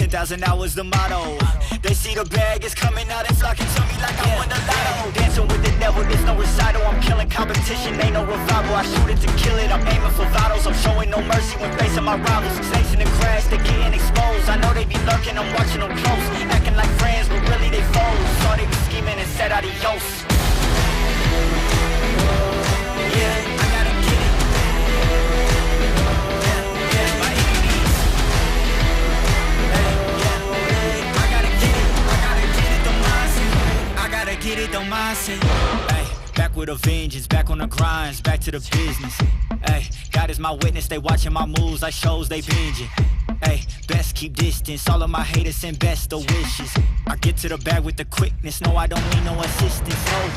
10,000 hours the motto. They see the bag is coming out and flocking to me like I won the lotto. Dancing with the devil, there's no recital. I'm killing competition, ain't no revival. I shoot it to kill it, I'm aiming for vitals. I'm showing no mercy when facing my rivals. Snakes in the grass, they getting exposed. I know they be lurking, I'm watching them close. Acting like friends, but really they foes. Saw they be scheming and said adios. Yeah, I gotta get it. By any means. I gotta get it. I gotta get it, the mindset. Hey, back with a vengeance, back on the grinds, back to the business. Hey, God is my witness, they watching my moves like shows they binging. Hey, best keep distance, all of my haters send best of wishes. I get to the bag with the quickness, no I don't need no assistance, no.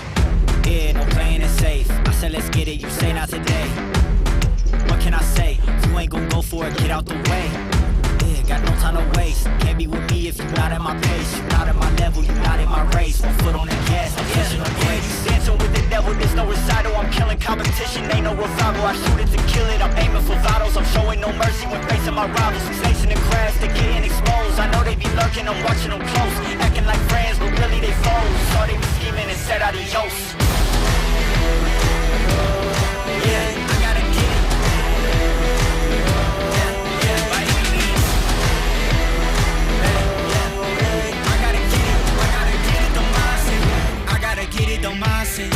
Yeah, no playing it safe, I said let's get it, you say not today. What can I say, if you ain't gon' go for it, get out the way. Yeah, got no time to waste, can't be with me if you're not at my pace. You're not at my level, you're not in my race. One foot on the gas, I'm pushing the brakes. Dancing with the devil, there's no recital. I'm killing competition, ain't no revival. I shoot it to kill it, I'm aiming for vitals. I'm showing no mercy when facing my rivals. Snakes in the grass, they getting exposed. I know they be lurking, I'm watching them close. Acting like friends, but really they foes. Saw they be scheming and said adios. Yeah, I gotta get it. By any means. I gotta get it, the mindset. I gotta get it, the mindset.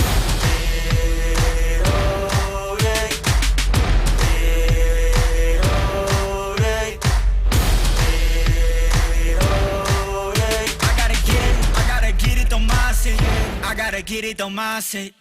I gotta get it, the mindset.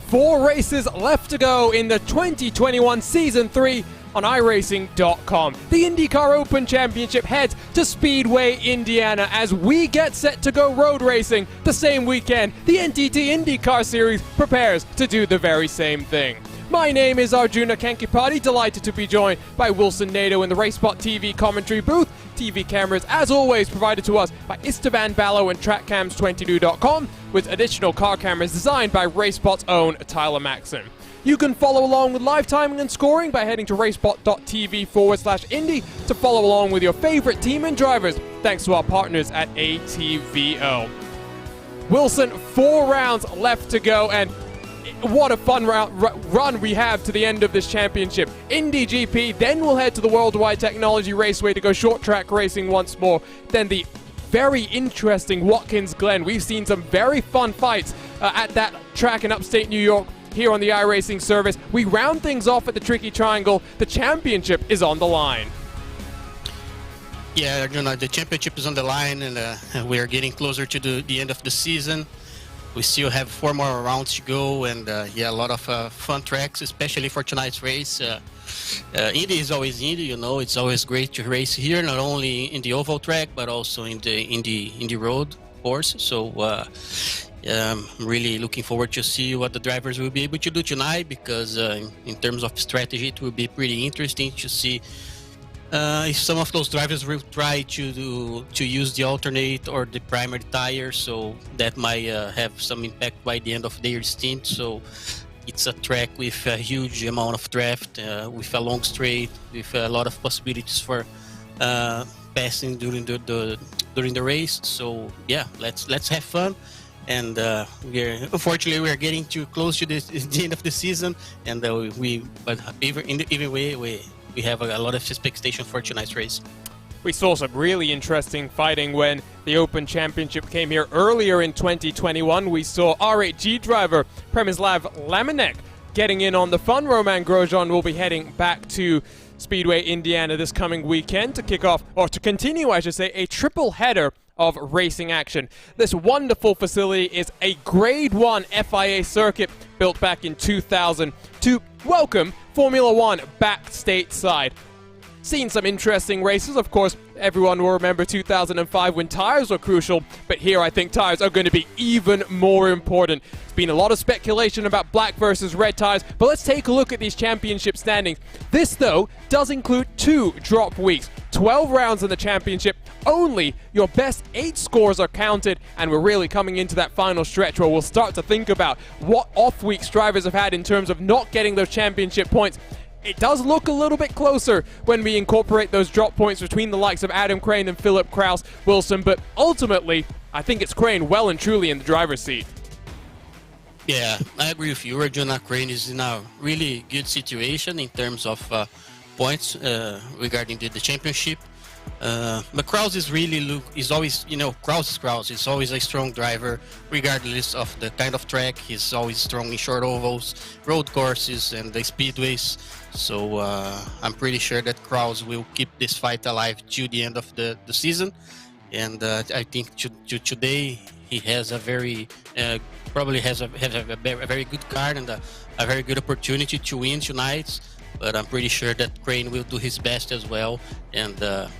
Four races left to go in the 2021 Season 3 on iRacing.com. The IndyCar Open Championship heads to Speedway, Indiana as we get set to go road racing the same weekend. The NTT IndyCar Series prepares to do the very same thing. My name is Arjuna Kankipati, delighted to be joined by Wilson Nato in the RaceSpotTV commentary booth. TV cameras, as always, provided to us by Esteban Ballo and TrackCams22.com, with additional car cameras designed by RaceSpot's own Tyler Maxson. You can follow along with live timing and scoring by heading to RaceSpot.tv/Indy to follow along with your favorite team and drivers, thanks to our partners at ATVO. Wilson, 4 rounds left to go, and what a fun run we have to the end of this championship. Indy GP, then we'll head to the Worldwide Technology Raceway to go short track racing once more. Then the very interesting Watkins Glen. We've seen some very fun fights at that track in upstate New York here on the iRacing service. We round things off at the Tricky Triangle. The championship is on the line. Yeah, the championship is on the line, and we are getting closer to the end of the season. We still have 4 more rounds to go, and yeah, a lot of fun tracks, especially for tonight's race. Indy is always Indy, it's always great to race here, not only in the oval track, but also in the road course. So I'm really looking forward to see what the drivers will be able to do tonight, because in terms of strategy, it will be pretty interesting to see if some of those drivers will try to use the alternate or the primary tire, so that might have some impact by the end of their stint. So it's a track with a huge amount of draft, with a long straight, with a lot of possibilities for passing during the race. So yeah, let's have fun. And unfortunately we're getting too close to the end of the season, and but either way we have a lot of expectation for tonight's race. We saw some really interesting fighting when the Open Championship came here earlier in 2021. We saw R8G driver Przemysław Lamenek getting in on the fun. Roman Grosjean will be heading back to Speedway Indiana this coming weekend to kick off, or to continue, I should say, a triple header of racing action. This wonderful facility is a Grade 1 FIA circuit built back in 2000 to welcome Formula One back stateside. Seen some interesting races, of course. Everyone will remember 2005 when tires were crucial, but here I think tires are going to be even more important. There's been a lot of speculation about black versus red tires, but let's take a look at these championship standings. This, though, does include 2 drop weeks. 12 rounds in the championship, only your best 8 scores are counted, and we're really coming into that final stretch where we'll start to think about what off weeks drivers have had in terms of not getting those championship points. It does look a little bit closer when we incorporate those drop points between the likes of Adam Crane and Philip Kraus Wilson, but ultimately, I think it's Crane well and truly in the driver's seat. Yeah, I agree with you. Jonah Crane is in a really good situation in terms of points regarding the championship. But Kraus is always, Kraus is Kraus. He's always a strong driver, regardless of the kind of track. He's always strong in short ovals, road courses, and the speedways. So I'm pretty sure that Kraus will keep this fight alive to the end of the season. And I think today he has a probably has a very good card and a very good opportunity to win tonight. But I'm pretty sure that Crane will do his best as well, and a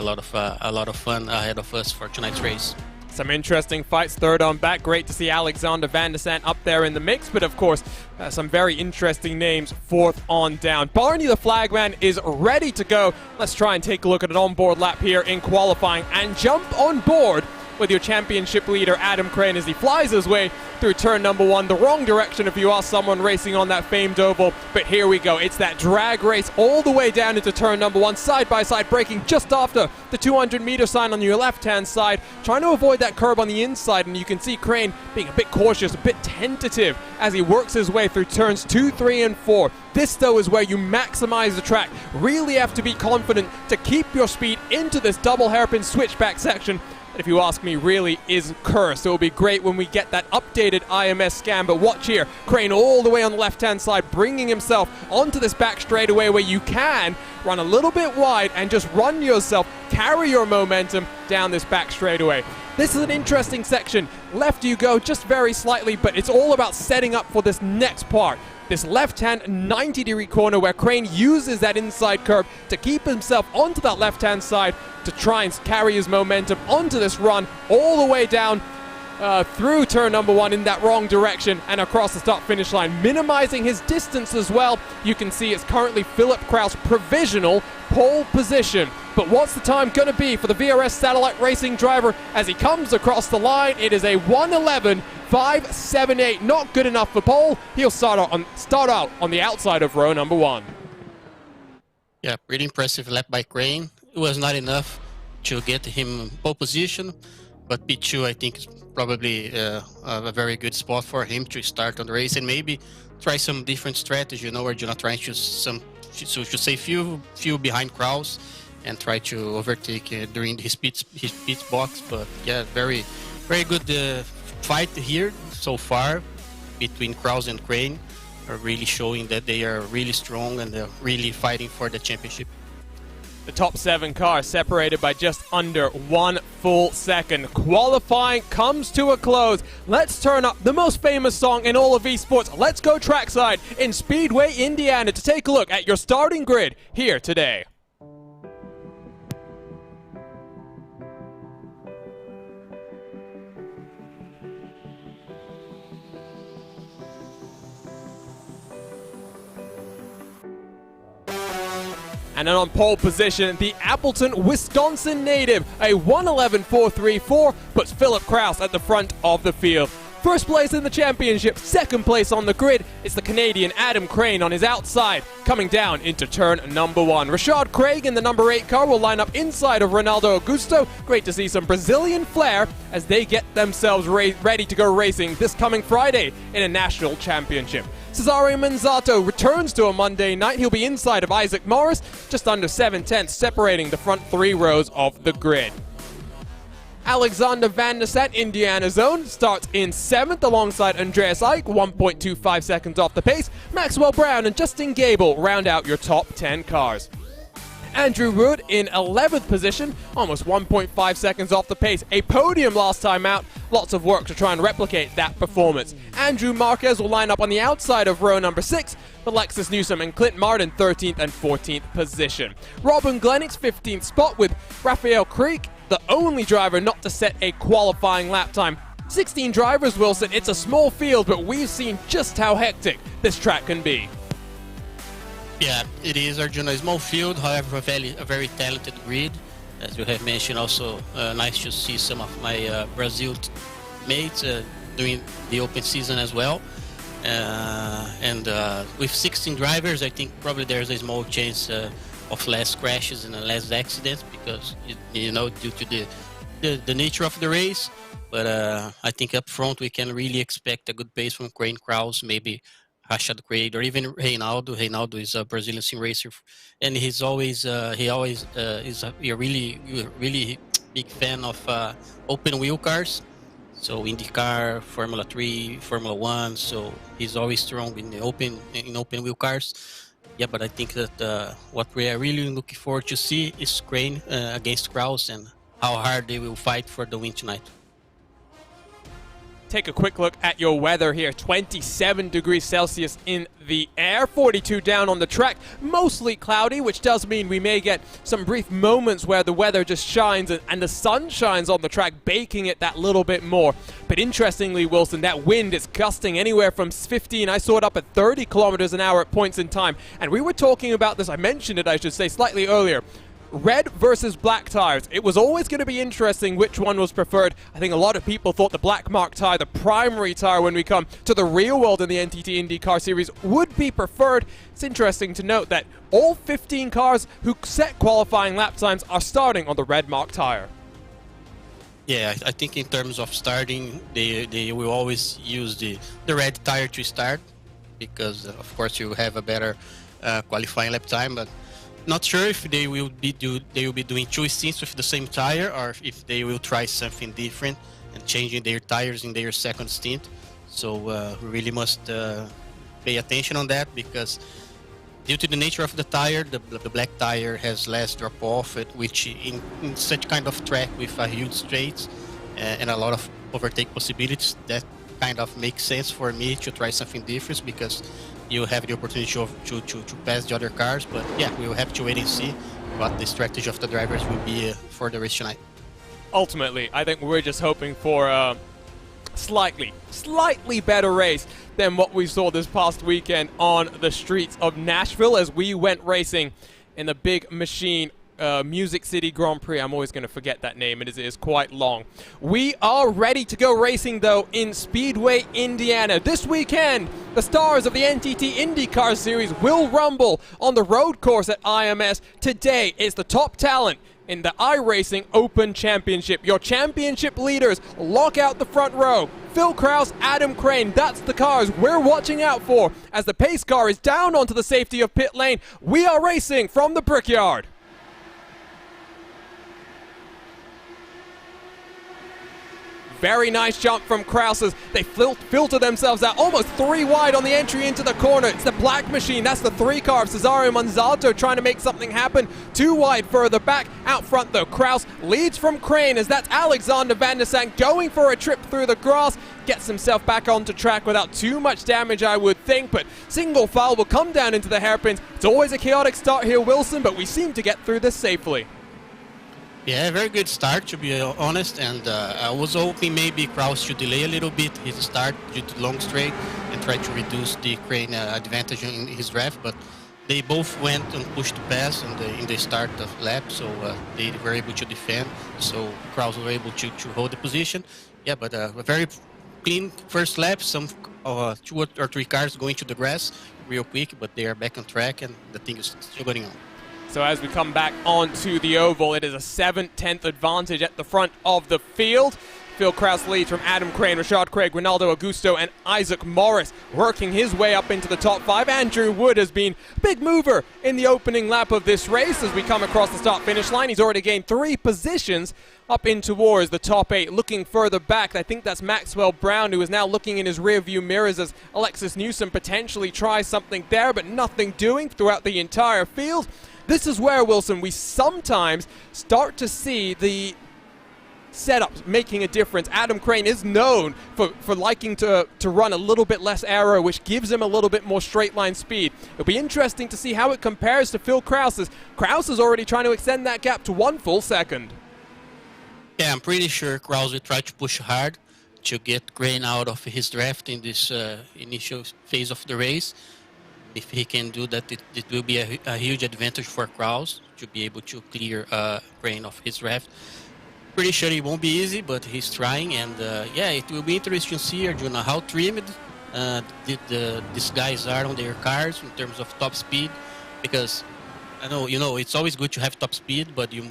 lot of fun ahead of us for tonight's race. Some interesting fights third on back. Great to see Alexander Van der Sant up there in the mix, but of course some very interesting names fourth on down. Barney the Flagman is ready to go. Let's try and take a look at an onboard lap here in qualifying and jump on board with your championship leader Adam Crane as he flies his way through turn number 1. The wrong direction if you are someone racing on that famed oval, but here we go. It's that drag race all the way down into turn number 1, side by side, braking just after the 200-meter sign on your left-hand side, trying to avoid that curb on the inside, and you can see Crane being a bit cautious, a bit tentative as he works his way through turns 2, 3, and 4. This, though, is where you maximize the track. Really have to be confident to keep your speed into this double hairpin switchback section. If you ask me, really is cursed. It will be great when we get that updated IMS scan, but watch here. Crane all the way on the left-hand side, bringing himself onto this back straightaway where you can run a little bit wide and just run yourself, carry your momentum down this back straightaway. This is an interesting section. Left you go just very slightly, but it's all about setting up for this next part. This left-hand 90-degree corner where Crane uses that inside curb to keep himself onto that left-hand side to try and carry his momentum onto this run all the way down through turn number 1 in that wrong direction and across the start-finish line, minimizing his distance as well. You can see it's currently Philip Kraus' provisional pole position. But what's the time going to be for the VRS Satellite Racing driver as he comes across the line? It is a 1:11. 5.78, not good enough for pole. He'll start out on the outside of row number 1. Yeah, pretty impressive lap by Crane. It was not enough to get him pole position, but P2 I think is probably a very good spot for him to start on the race and maybe try some different strategy, you know, where you're not trying to say few behind Kraus and try to overtake during his pit box. But yeah, very good fight here so far between Kraus and Crane, are really showing that they are really strong and they're really fighting for the championship. The top 7 cars separated by just under 1 full second. Qualifying comes to a close. Let's turn up the most famous song in all of esports. Let's go trackside in Speedway, Indiana to take a look at your starting grid here today. And then on pole position, the Appleton, Wisconsin native, a 1:11.434, puts Philip Kraus at the front of the field. First place in the championship, second place on the grid is the Canadian Adam Crane on his outside, coming down into turn number 1. Rashad Craig in the number 8 car will line up inside of Ronaldo Augusto. Great to see some Brazilian flair as they get themselves ready to go racing this coming Friday in a national championship. Cesare Manzato returns to a Monday night. He'll be inside of Isaac Morris, just under 7/10, separating the front 3 rows of the grid. Alexander Van der Sat, Indiana zone, starts in 7th alongside Andreas Ike, 1.25 seconds off the pace. Maxwell Brown and Justin Gable round out your top 10 cars. Andrew Wood in 11th position, almost 1.5 seconds off the pace. A podium last time out. Lots of work to try and replicate that performance. Andrew Marquez will line up on the outside of row number 6, with Lexus Newsom and Clint Martin 13th and 14th position. Robin Glennick's 15th spot with Raphael Creek, the only driver not to set a qualifying lap time. 16 drivers, Wilson. It's a small field, but we've seen just how hectic this track can be. Yeah, it is, Arjuna. A small field, however, a very talented grid. As you have mentioned, also nice to see some of my Brazil mates during the open season as well. And with 16 drivers, I think probably there's a small chance of less crashes and less accidents because, you know, due to the nature of the race. But I think up front we can really expect a good pace from Crane, Kraus, maybe Rashad Craig, or even Reinaldo. Reinaldo is a Brazilian sim racer, and he always is a really big fan of open wheel cars. So IndyCar, Formula 3, Formula 1. So he's always strong in the open wheel cars. Yeah, but I think that what we are really looking forward to see is Crane against Kraus and how hard they will fight for the win tonight. Take a quick look at your weather here. 27 degrees Celsius in the air, 42 down on the track, mostly cloudy, which does mean we may get some brief moments where the weather just shines and the sun shines on the track, baking it that little bit more. But interestingly, Wilson, that wind is gusting anywhere from 15, I saw it up at 30 kilometers an hour at points in time. And we were talking about this, I mentioned it, I should say, slightly earlier. Red versus black tires. It was always going to be interesting which one was preferred. I think a lot of people thought the black mark tire, the primary tire when we come to the real world in the NTT IndyCar Series, would be preferred. It's interesting to note that all 15 cars who set qualifying lap times are starting on the red mark tire. Yeah, I think in terms of starting, they will always use the red tire to start because, of course, you have a better qualifying lap time, but not sure if they will be doing 2 stints with the same tire or if they will try something different and changing their tires in their second stint. So we really must pay attention on that because due to the nature of the tire, the black tire has less drop-off, which in such kind of track with a huge straight and a lot of overtake possibilities, that kind of makes sense for me to try something different because you have the opportunity to pass the other cars. But yeah, we will have to wait and see what the strategy of the drivers will be for the race tonight. Ultimately, I think we're just hoping for a slightly better race than what we saw this past weekend on the streets of Nashville as we went racing in the big machine Music City Grand Prix. I'm always going to forget that name. It is quite long. We are ready to go racing, though, in Speedway, Indiana. This weekend, the stars of the NTT IndyCar Series will rumble on the road course at IMS. Today is the top talent in the iRacing Open Championship. Your championship leaders lock out the front row. Phil Kraus, Adam Crane, that's the cars we're watching out for as the pace car is down onto the safety of pit lane. We are racing from the Brickyard. Very nice jump from Kraus as they filter themselves out almost 3 wide on the entry into the corner. It's the black machine. That's the 3 car of Cesario Monzato trying to make something happen. 2 wide further back. Out front, though, Kraus leads from Crane as that's Alexander Van der Sant going for a trip through the grass. Gets himself back onto track without too much damage, I would think, but single file will come down into the hairpins. It's always a chaotic start here, Wilson, but we seem to get through this safely. Yeah, very good start, to be honest, and I was hoping maybe Kraus should delay a little bit his start due to long straight and try to reduce the Crane advantage in his draft, but they both went and pushed past in the start of lap, so they were able to defend, so Kraus was able to hold the position. Yeah, but a very clean first lap, some 2 or 3 cars going to the grass real quick, but they are back on track and the thing is still going on. So as we come back onto the oval, it is a 7/10 advantage at the front of the field. Phil Kraus leads from Adam Crane, Rashad Craig, Ronaldo Augusto, and Isaac Morris working his way up into the top 5. Andrew Wood has been a big mover in the opening lap of this race as we come across the start-finish line. He's already gained 3 positions up in towards the top 8. Looking further back, I think that's Maxwell Brown, who is now looking in his rear-view mirrors as Alexis Newsom potentially tries something there, but nothing doing throughout the entire field. This is where, Wilson, we sometimes start to see the setups making a difference. Adam Crane is known for liking to run a little bit less aero, which gives him a little bit more straight line speed. It'll be interesting to see how it compares to Phil Kraus, as Kraus is already trying to extend that gap to 1 full second. Yeah, I'm pretty sure Kraus will try to push hard to get Crane out of his draft in this initial phase of the race. If he can do that, it will be a huge advantage for Kraus to be able to clear Crane of his draft. Pretty sure it won't be easy, but he's trying, and yeah, it will be interesting to see, Arjuna, how trimmed these guys are on their cars in terms of top speed, because I know, it's always good to have top speed, but you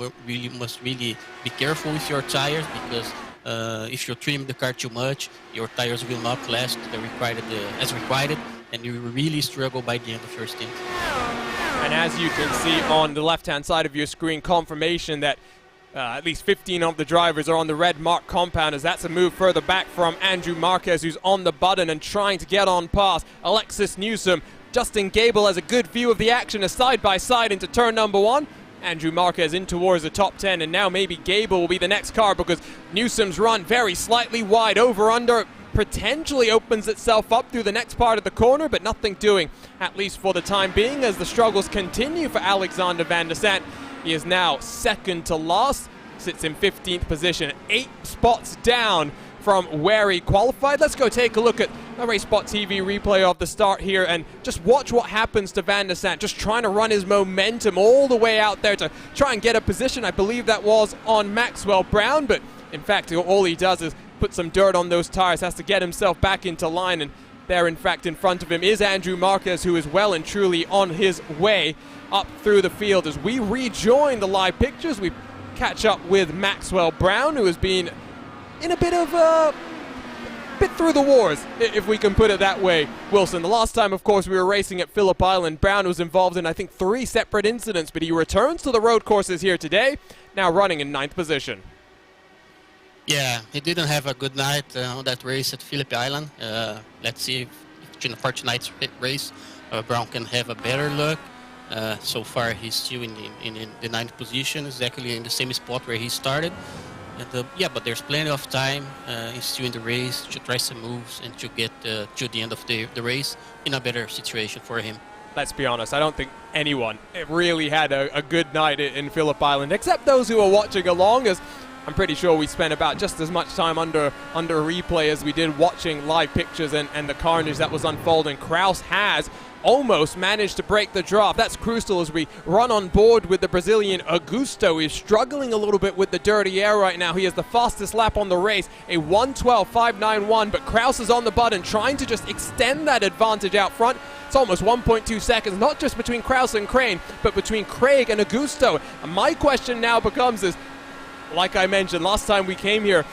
must really be careful with your tires, because if you trim the car too much, your tires will not last as required, and you will really struggle by the end of your stint. And as you can see on the left-hand side of your screen, confirmation that at least 15 of the drivers are on the red mark compound, as that's a move further back from Andrew Marquez, who's on the button and trying to get on past Alexis Newsom. Justin Gable has a good view of the action as side-by-side into turn number 1. Andrew Marquez in towards the top 10, and now maybe Gable will be the next car, because Newsom's run very slightly wide, over-under potentially opens itself up through the next part of the corner, but nothing doing, at least for the time being, as the struggles continue for Alexander Van der Sant. He is now second to last, sits in 15th position, 8 spots down from where he qualified. Let's go take a look at the RaceSpotTV replay of the start here and just watch what happens to Van der Sant, just trying to run his momentum all the way out there to try and get a position. I believe that was on Maxwell Brown, but in fact all he does is put some dirt on those tires, has to get himself back into line, and there in fact in front of him is Andrew Marquez, who is well and truly on his way up through the field. As we rejoin the live pictures, we catch up with Maxwell Brown, who has been in a bit through the wars, if we can put it that way, Wilson. The last time, of course, we were racing at Phillip Island, Brown was involved in, I think, 3 separate incidents, but he returns to the road courses here today, now running in 9th position. Yeah, he didn't have a good night on that race at Phillip Island. Let's see if for tonight's race, Brown can have a better luck. So far, he's still in the 9th position, exactly in the same spot where he started. And, yeah, but there's plenty of time. He's still in the race to try some moves and to get to the end of the race in a better situation for him. Let's be honest, I don't think anyone really had a good night in Phillip Island, except those who are watching along, as I'm pretty sure we spent about just as much time under replay as we did watching live pictures and the carnage that was unfolding. Kraus has almost managed to break the draft. That's crucial as we run on board with the Brazilian Augusto. He's struggling a little bit with the dirty air right now. He has the fastest lap on the race, a 1:12.591, but Kraus is on the button trying to just extend that advantage out front. It's almost 1.2 seconds, not just between Kraus and Crane, but between Craig and Augusto. And my question now becomes is, like I mentioned, last time we came here,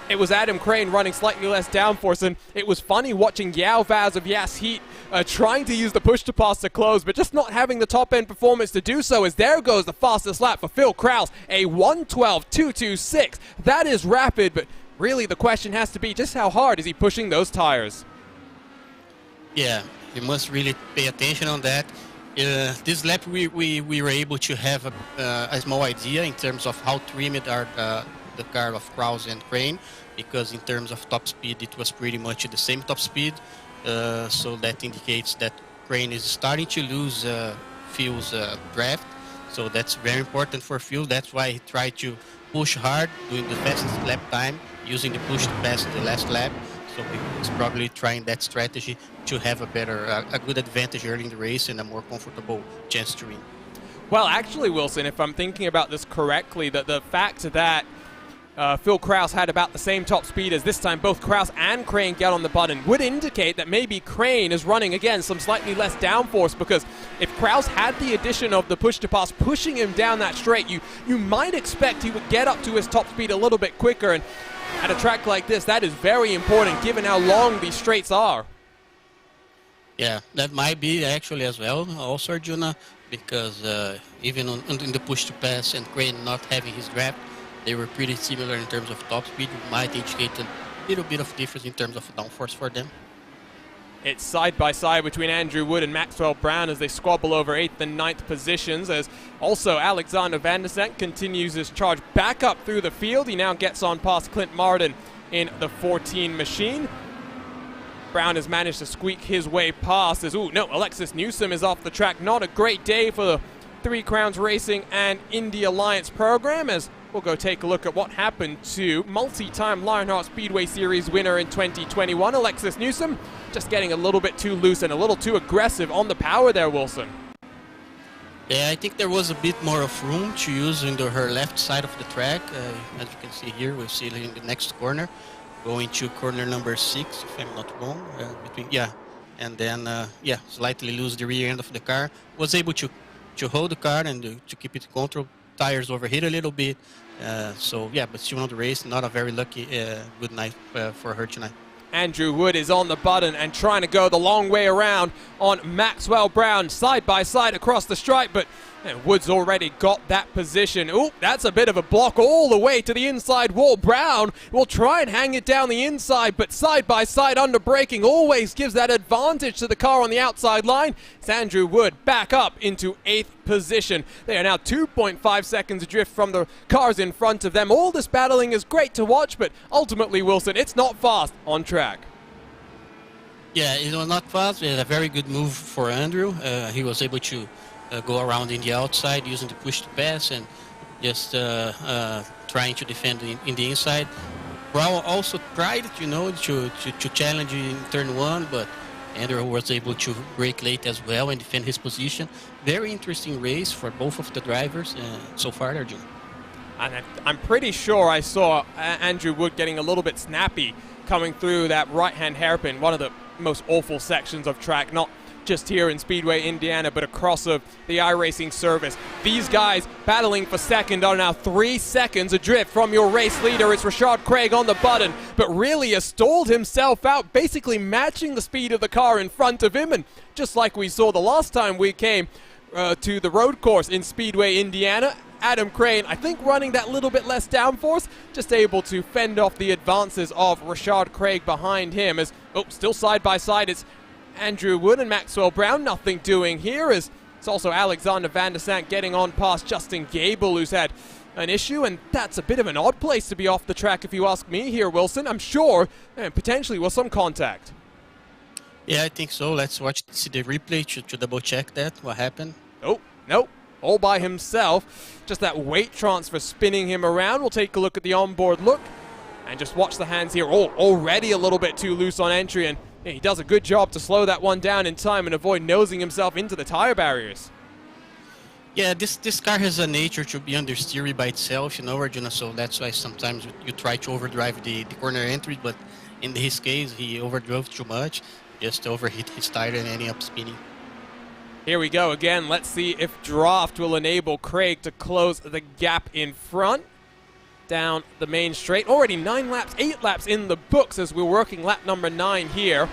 it was Adam Crane running slightly less downforce, and it was funny watching Yao Vaz of Yas Heat trying to use the push-to-pass to close, but just not having the top-end performance to do so, as there goes the fastest lap for Phil Kraus, a 1:12.226. That is rapid, but really the question has to be just how hard is he pushing those tires? Yeah, you must really pay attention on that. This lap we were able to have a small idea in terms of how trimmed are the car of Kraus and Crane, because in terms of top speed it was pretty much the same top speed, so that indicates that Crane is starting to lose Phil's draft, so that's very important for Phil. That's why he tried to push hard, doing the fastest lap time, using the push to pass the last lap. So he's probably trying that strategy to have a good advantage early in the race and a more comfortable chance to win. Well, actually, Wilson, if I'm thinking about this correctly, that the fact that Phil Kraus had about the same top speed as this time both Kraus and Crane get on the button would indicate that maybe Crane is running, again, some slightly less downforce, because if Kraus had the addition of the push-to-pass pushing him down that straight, you might expect he would get up to his top speed a little bit quicker, and at a track like this, that is very important given how long these straights are. Yeah, that might be actually as well, also Arjuna, because even in the push to pass and Crane not having his draft, they were pretty similar in terms of top speed. It might indicate a little bit of difference in terms of downforce for them. It's side by side between Andrew Wood and Maxwell Brown as they squabble over 8th and 9th positions, as also Alexander Van der Sant continues his charge back up through the field. He now gets on past Clint Martin in the 14 machine. Brown has managed to squeak his way past as, Alexis Newsom is off the track. Not a great day for the Three Crowns Racing and Indy Alliance program, as we'll go take a look at what happened to multi-time Lionheart Speedway Series winner in 2021, Alexis Newsom, just getting a little bit too loose and a little too aggressive on the power there, Wilson. Yeah, I think there was a bit more of room to use in her left side of the track. As you can see here, we'll see in the next corner, going to corner number 6, if I'm not wrong. And then, slightly lose the rear end of the car. Was able to hold the car and to keep it control. Tires overheat a little bit. But she won the race. Not a very lucky, good night for her tonight. Andrew Wood is on the button and trying to go the long way around on Maxwell Brown, side by side across the stripe, but Wood's already got that position. Ooh, that's a bit of a block all the way to the inside wall. Brown will try and hang it down the inside, but side by side under braking always gives that advantage to the car on the outside line. It's Andrew Wood back up into 8th position. They are now 2.5 seconds adrift from the cars in front of them. All this battling is great to watch, but ultimately, Wilson, it's not fast on track. Yeah, it was not fast. It was a very good move for Andrew. He was able to go around in the outside using the push to pass and just trying to defend in the inside. Brown also tried, to challenge in turn 1, but Andrew was able to brake late as well and defend his position. Very interesting race for both of the drivers so far, Arjun. And I'm pretty sure I saw Andrew Wood getting a little bit snappy coming through that right-hand hairpin, one of the most awful sections of track, not just here in Speedway Indiana, but across of the iRacing service. These guys battling for second are now 3 seconds adrift from your race leader. It's Rashad Craig on the button, but really has stalled himself out, basically matching the speed of the car in front of him. And just like we saw the last time we came to the road course in Speedway Indiana, Adam Crane, I think running that little bit less downforce, just able to fend off the advances of Rashad Craig behind him. As still side by side, it's Andrew Wood and Maxwell Brown. Nothing doing here, as it's also Alexander Van der Sant getting on past Justin Gable, who's had an issue, and that's a bit of an odd place to be off the track if you ask me here, Wilson. I'm sure potentially with some contact. Yeah, I think so. Let's see the replay to double check that, what happened. Oh, nope. All by himself. Just that weight transfer spinning him around. We'll take a look at the onboard look and just watch the hands here. Already a little bit too loose on entry, and he does a good job to slow that one down in time and avoid nosing himself into the tire barriers. Yeah, this car has a nature to be understeery by itself, you know, Arjuna, so that's why sometimes you try to overdrive the corner entry, but in his case, he overdrove too much, just overhit his tire and ended up spinning. Here we go again. Let's see if draft will enable Craig to close the gap in front. Down the main straight. Already 9 laps, 8 laps in the books as we're working lap number 9 here.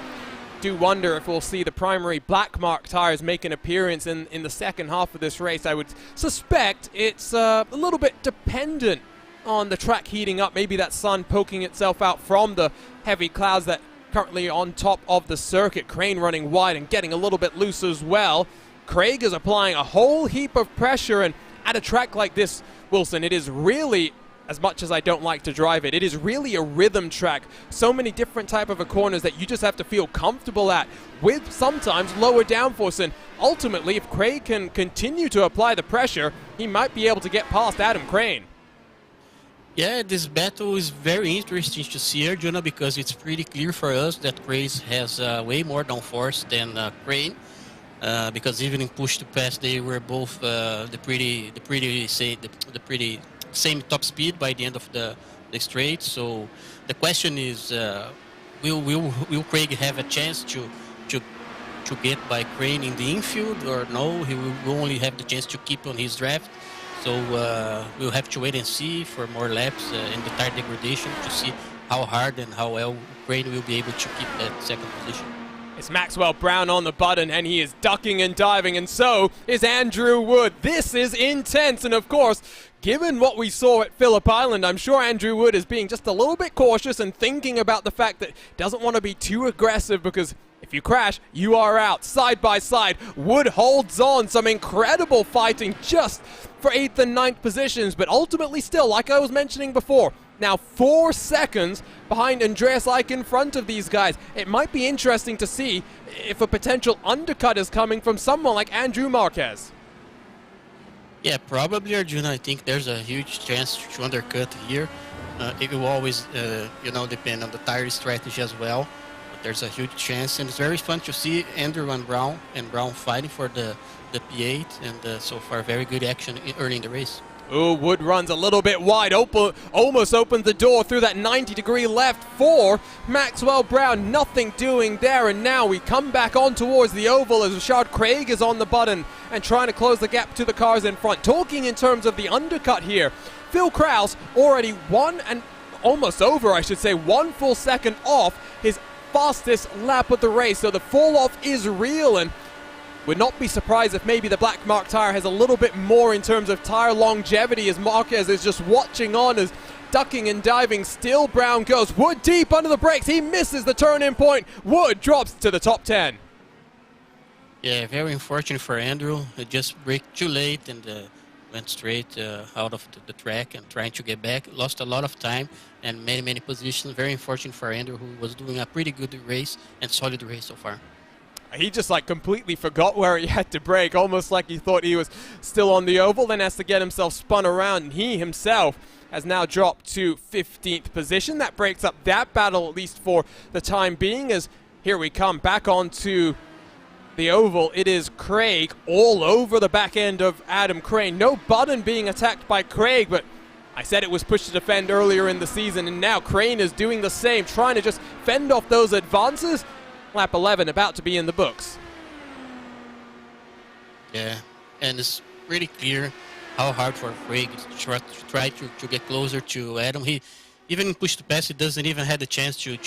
Do wonder if we'll see the primary black mark tires make an appearance in the second half of this race. I would suspect it's a little bit dependent on the track heating up. Maybe that sun poking itself out from the heavy clouds that currently on top of the circuit. Crane running wide and getting a little bit loose as well. Craig is applying a whole heap of pressure, and at a track like this, Wilson, it is really, as much as I don't like to drive it, it is really a rhythm track. So many different type of corners that you just have to feel comfortable at with sometimes lower downforce. And ultimately, if Craig can continue to apply the pressure, he might be able to get past Adam Crane. Yeah, this battle is very interesting to see, Arjuna, because it's pretty clear for us that Craig has way more downforce than Crane. Because even in push to pass, they were both the pretty same top speed by the end of the straight. So the question is, will Craig have a chance to get by Crane in the infield, or no? He will only have the chance to keep on his draft. So we'll have to wait and see for more laps in the tire degradation to see how hard and how well Crane will be able to keep that second position. It's Maxwell Brown on the button, and he is ducking and diving, and so is Andrew Wood. This is intense, and of course, given what we saw at Phillip Island, I'm sure Andrew Wood is being just a little bit cautious and thinking about the fact that he doesn't want to be too aggressive, because if you crash, you are out. Side by side, Wood holds on. Some incredible fighting just for 8th and 9th positions, but ultimately still, like I was mentioning before, now 4 seconds behind Andreas Eich in front of these guys. It might be interesting to see if a potential undercut is coming from someone like Andrew Marquez. Yeah, probably, Arjuna. I think there's a huge chance to undercut here. It will always, depend on the tire strategy as well. But there's a huge chance, and it's very fun to see Andrew and Brown fighting for the P8, and so far very good action early in the race. Ooh, Wood runs a little bit wide, almost opens the door through that 90-degree left for Maxwell Brown. Nothing doing there, and now we come back on towards the oval as Richard Craig is on the button and trying to close the gap to the cars in front. Talking in terms of the undercut here, Phil Kraus already almost over, I should say, 1 full second off his fastest lap of the race, so the fall off is real, and would not be surprised if maybe the black mark tire has a little bit more in terms of tire longevity, as Marquez is just watching on as ducking and diving. Still Brown goes. Wood deep under the brakes. He misses the turn-in point. Wood drops to the top 10. Yeah, very unfortunate for Andrew. He just braked too late and went straight out of the track and trying to get back. Lost a lot of time and many positions. Very unfortunate for Andrew, who was doing a pretty good race and solid race so far. He just completely forgot where he had to brake, almost like he thought he was still on the oval, then has to get himself spun around, and he himself has now dropped to 15th position. That breaks up that battle, at least for the time being, as here we come back onto the oval. It is Craig all over the back end of Adam Crane. No button being attacked by Craig, but I said it was push to defend earlier in the season, and now Crane is doing the same, trying to just fend off those advances. Lap 11 about to be in the books. Yeah, and it's pretty clear how hard for Craig to try to get closer to Adam. He even pushed the pass, he doesn't even have the chance to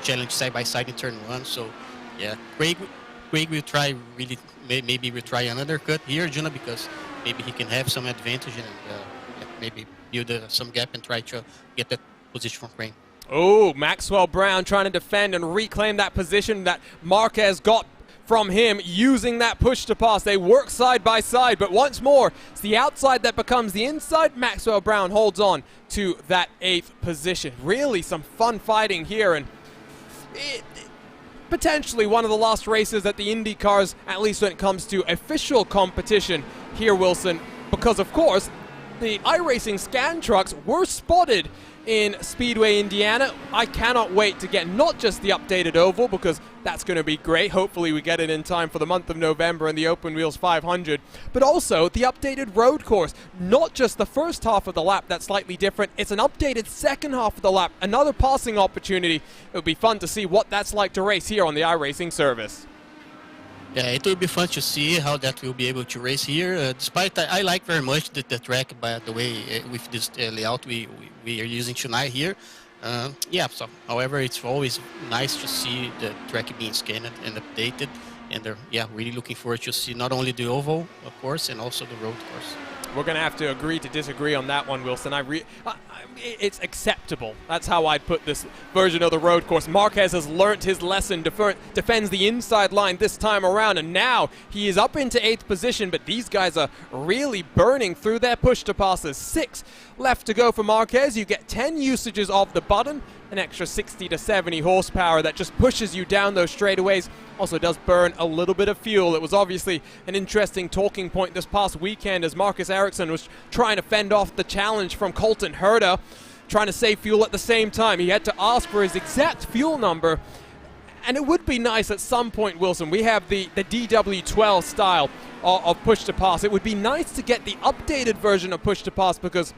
challenge side by side in turn 1. So yeah, Craig will try maybe we'll try another cut here, Juna, because maybe he can have some advantage and maybe build some gap and try to get that position from Crane. Oh, Maxwell Brown trying to defend and reclaim that position that Marquez got from him using that push to pass. They work side by side, but once more, it's the outside that becomes the inside. Maxwell Brown holds on to that 8th position. Really some fun fighting here, and potentially one of the last races at the IndyCars, at least when it comes to official competition here, Wilson, because of course, the iRacing scan trucks were spotted in Speedway Indiana. I cannot wait to get not just the updated oval, because that's going to be great. Hopefully we get it in time for the month of November and the Open Wheels 500, but also the updated road course. Not just the first half of the lap that's slightly different, it's an updated second half of the lap, another passing opportunity. It would be fun to see what that's like to race here on the iRacing service. Yeah, it will be fun to see how that will be able to race here. Despite I like very much the track, by the way, with this layout we are using tonight here. Yeah, so however, it's always nice to see the track being scanned and updated, and yeah, really looking forward to see not only the oval, of course, and also the road course. We're going to have to agree to disagree on that one, Wilson. It's acceptable. That's how I'd put this version of the road course. Marquez has learnt his lesson, defends the inside line this time around, and now he is up into 8th position, but these guys are really burning through their push-to-passes. 6 left to go for Marquez. You get 10 usages of the button, an extra 60 to 70 horsepower that just pushes you down those straightaways. Also does burn a little bit of fuel. It was obviously an interesting talking point this past weekend as Marcus Ericsson was trying to fend off the challenge from Colton Herta, trying to save fuel at the same time. He had to ask for his exact fuel number. And it would be nice at some point, Wilson, we have the DW12 style of push-to-pass. It would be nice to get the updated version of push-to-pass because,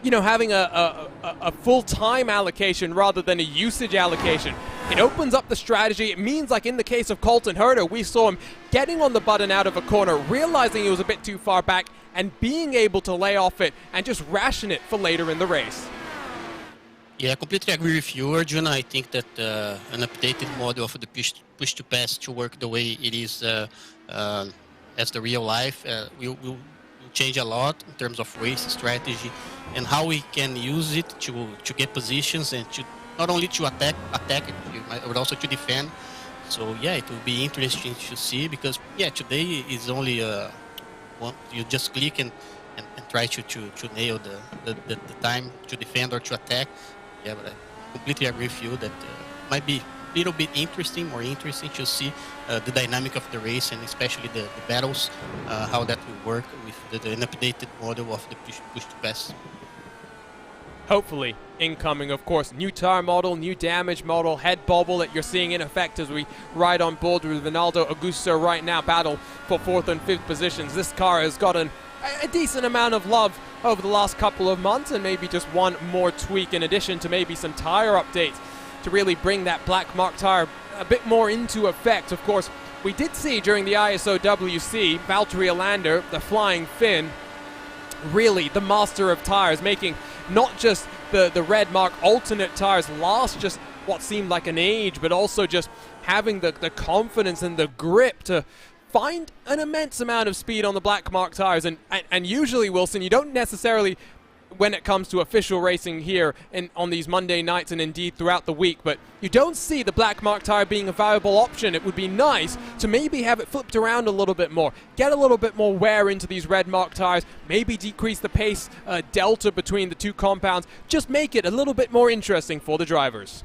you know, having a full-time allocation rather than a usage allocation, it opens up the strategy. It means, like in the case of Colton Herta, we saw him getting on the button out of a corner, realizing he was a bit too far back, and being able to lay off it and just ration it for later in the race. Yeah, I completely agree with you, Arjuna. I think that an updated model of the push-to-pass to work the way it is as the real life will change a lot in terms of race strategy and how we can use it to get positions and to not only to attack it, but also to defend. So yeah, it will be interesting to see because yeah, today is only you just click and try to nail the time to defend or to attack. Yeah, but I completely agree with you that might be a little bit more interesting to see the dynamic of the race and especially the battles, how that will work with an updated model of the push-to-pass. Hopefully incoming, of course, new tire model, new damage model, head bobble that you're seeing in effect as we ride on board with Ronaldo Augusto right now, battle for 4th and 5th positions. This car has gotten a decent amount of love over the last couple of months, and maybe just one more tweak in addition to maybe some tire updates to really bring that black mark tire a bit more into effect. Of course, we did see during the ISOWC, Valtteri Alander, the flying Finn, really the master of tires, making not just the red mark alternate tires last just what seemed like an age, but also just having the confidence and the grip to find an immense amount of speed on the black mark tires. And usually, Wilson, you don't necessarily, when it comes to official racing here on these Monday nights and indeed throughout the week, but you don't see the black mark tire being a viable option. It would be nice to maybe have it flipped around a little bit more, get a little bit more wear into these red mark tires, maybe decrease the pace delta between the two compounds, just make it a little bit more interesting for the drivers.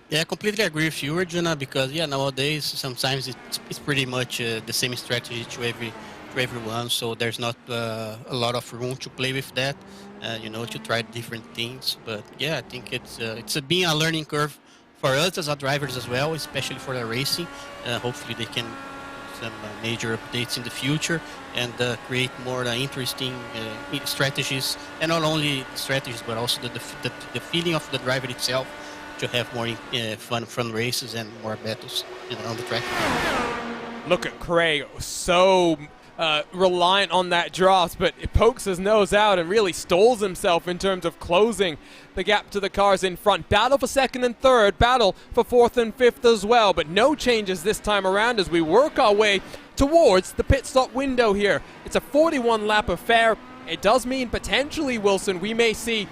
Yeah, I completely agree with you, Arjuna, because yeah, nowadays sometimes it's pretty much the same strategy to everyone, so there's not a lot of room to play with that, you know, to try different things. But yeah, I think it's being a learning curve for us as drivers as well, especially for the racing. Hopefully they can do some major updates in the future and create more interesting strategies, and not only strategies but also the feeling of the driver itself, to have more fun races and more battles on the track. Look at Craig, so reliant on that draft, but it pokes his nose out and really stalls himself in terms of closing the gap to the cars in front. Battle for 2nd and 3rd, battle for 4th and 5th as well, but no changes this time around as we work our way towards the pit stop window here. It's a 41 lap affair. It does mean potentially, Wilson, we may see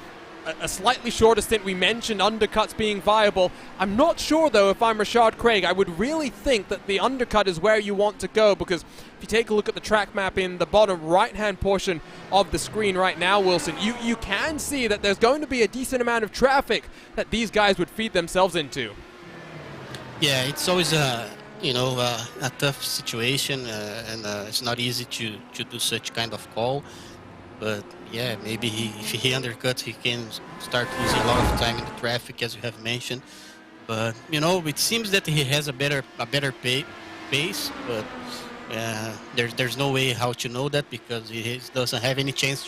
a slightly shorter stint. We mentioned undercuts being viable. I'm not sure, though, if I'm Rashad Craig. I would really think that the undercut is where you want to go, because if you take a look at the track map in the bottom right-hand portion of the screen right now, Wilson, you can see that there's going to be a decent amount of traffic that these guys would feed themselves into. Yeah, it's always a tough situation, and it's not easy to do such kind of call. But yeah, maybe if he undercuts, he can start losing a lot of time in the traffic, as you have mentioned. But you know, it seems that he has a better pace, but there's no way how to know that because he doesn't have any chance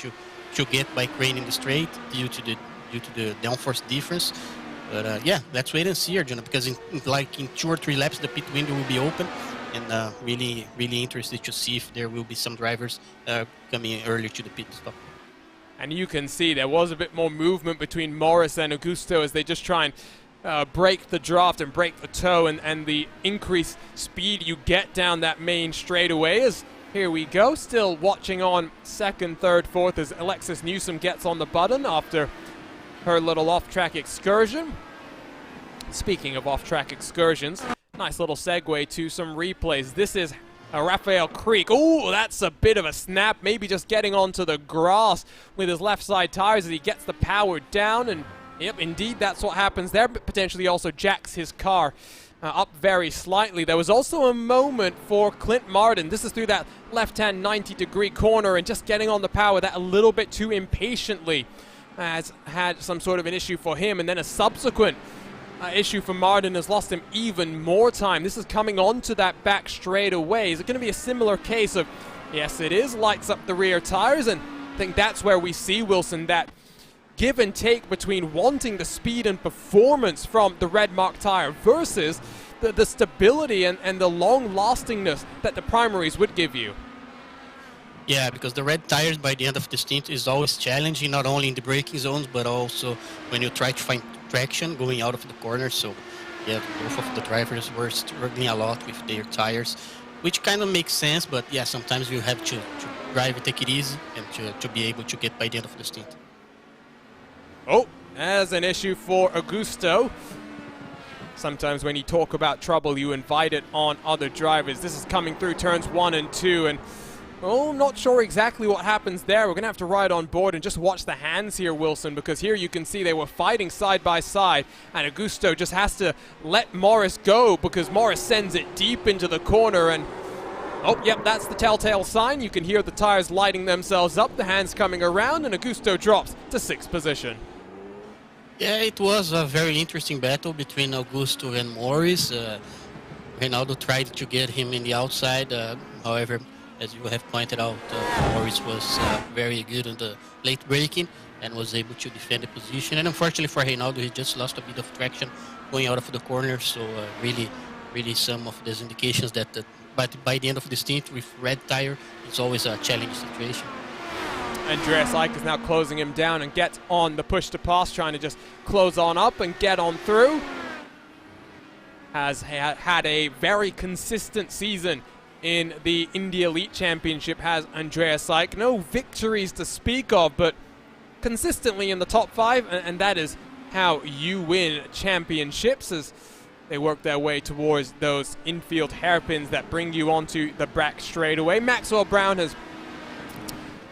to get by crane in the straight due to the downforce difference. But yeah, let's wait and see, Arjuna, because in 2 or 3 laps the pit window will be open, and really interested to see if there will be some drivers coming early to the pit stop. And you can see there was a bit more movement between Morris and Augusto as they just try and break the draft and break the toe and the increased speed you get down that main straightaway. As here we go, still watching on 2nd, 3rd, 4th as Alexis Newsom gets on the button after her little off-track excursion. Speaking of off-track excursions, nice little segue to some replays. This is Raphael Creek. Oh, that's a bit of a snap. Maybe just getting onto the grass with his left side tires as he gets the power down. And yep, indeed, that's what happens there. But potentially also jacks his car up very slightly. There was also a moment for Clint Martin. This is through that left-hand 90-degree corner and just getting on the power that a little bit too impatiently has had some sort of an issue for him. And then a subsequent issue for Martin has lost him even more time. This is coming onto that back straightaway. Is it going to be a similar case of, yes it is, lights up the rear tires? And I think that's where we see, Wilson, that give and take between wanting the speed and performance from the red mark tire versus the stability and the long lastingness that the primaries would give you. Yeah, because the red tires by the end of the stint is always challenging, not only in the braking zones, but also when you try to find traction going out of the corner. So yeah, both of the drivers were struggling a lot with their tires, which kind of makes sense, but yeah, sometimes you have to drive and take it easy and to be able to get by the end of the stint. Oh, as an issue for Augusto. Sometimes when you talk about trouble, you invite it on other drivers. This is coming through turns 1 and 2, and oh, not sure exactly what happens there. We're going to have to ride on board and just watch the hands here, Wilson, because here you can see they were fighting side by side, and Augusto just has to let Morris go because Morris sends it deep into the corner, and oh, yep, that's the telltale sign. You can hear the tires lighting themselves up, the hands coming around, and Augusto drops to 6th position. Yeah, it was a very interesting battle between Augusto and Morris. Reinaldo tried to get him in the outside, however, as you have pointed out, Morris was very good on the late braking and was able to defend the position. And unfortunately for Reinaldo, he just lost a bit of traction going out of the corner. So really some of those indications that but by the end of the stint with red tire, it's always a challenging situation. Andreas Eich is now closing him down and gets on the push to pass, trying to just close on up and get on through. Has had a very consistent season in the Indy Elite Championship, has Andreas Eich. No victories to speak of, but consistently in the top 5, and that is how you win championships, as they work their way towards those infield hairpins that bring you onto the back straightaway. Maxwell Brown has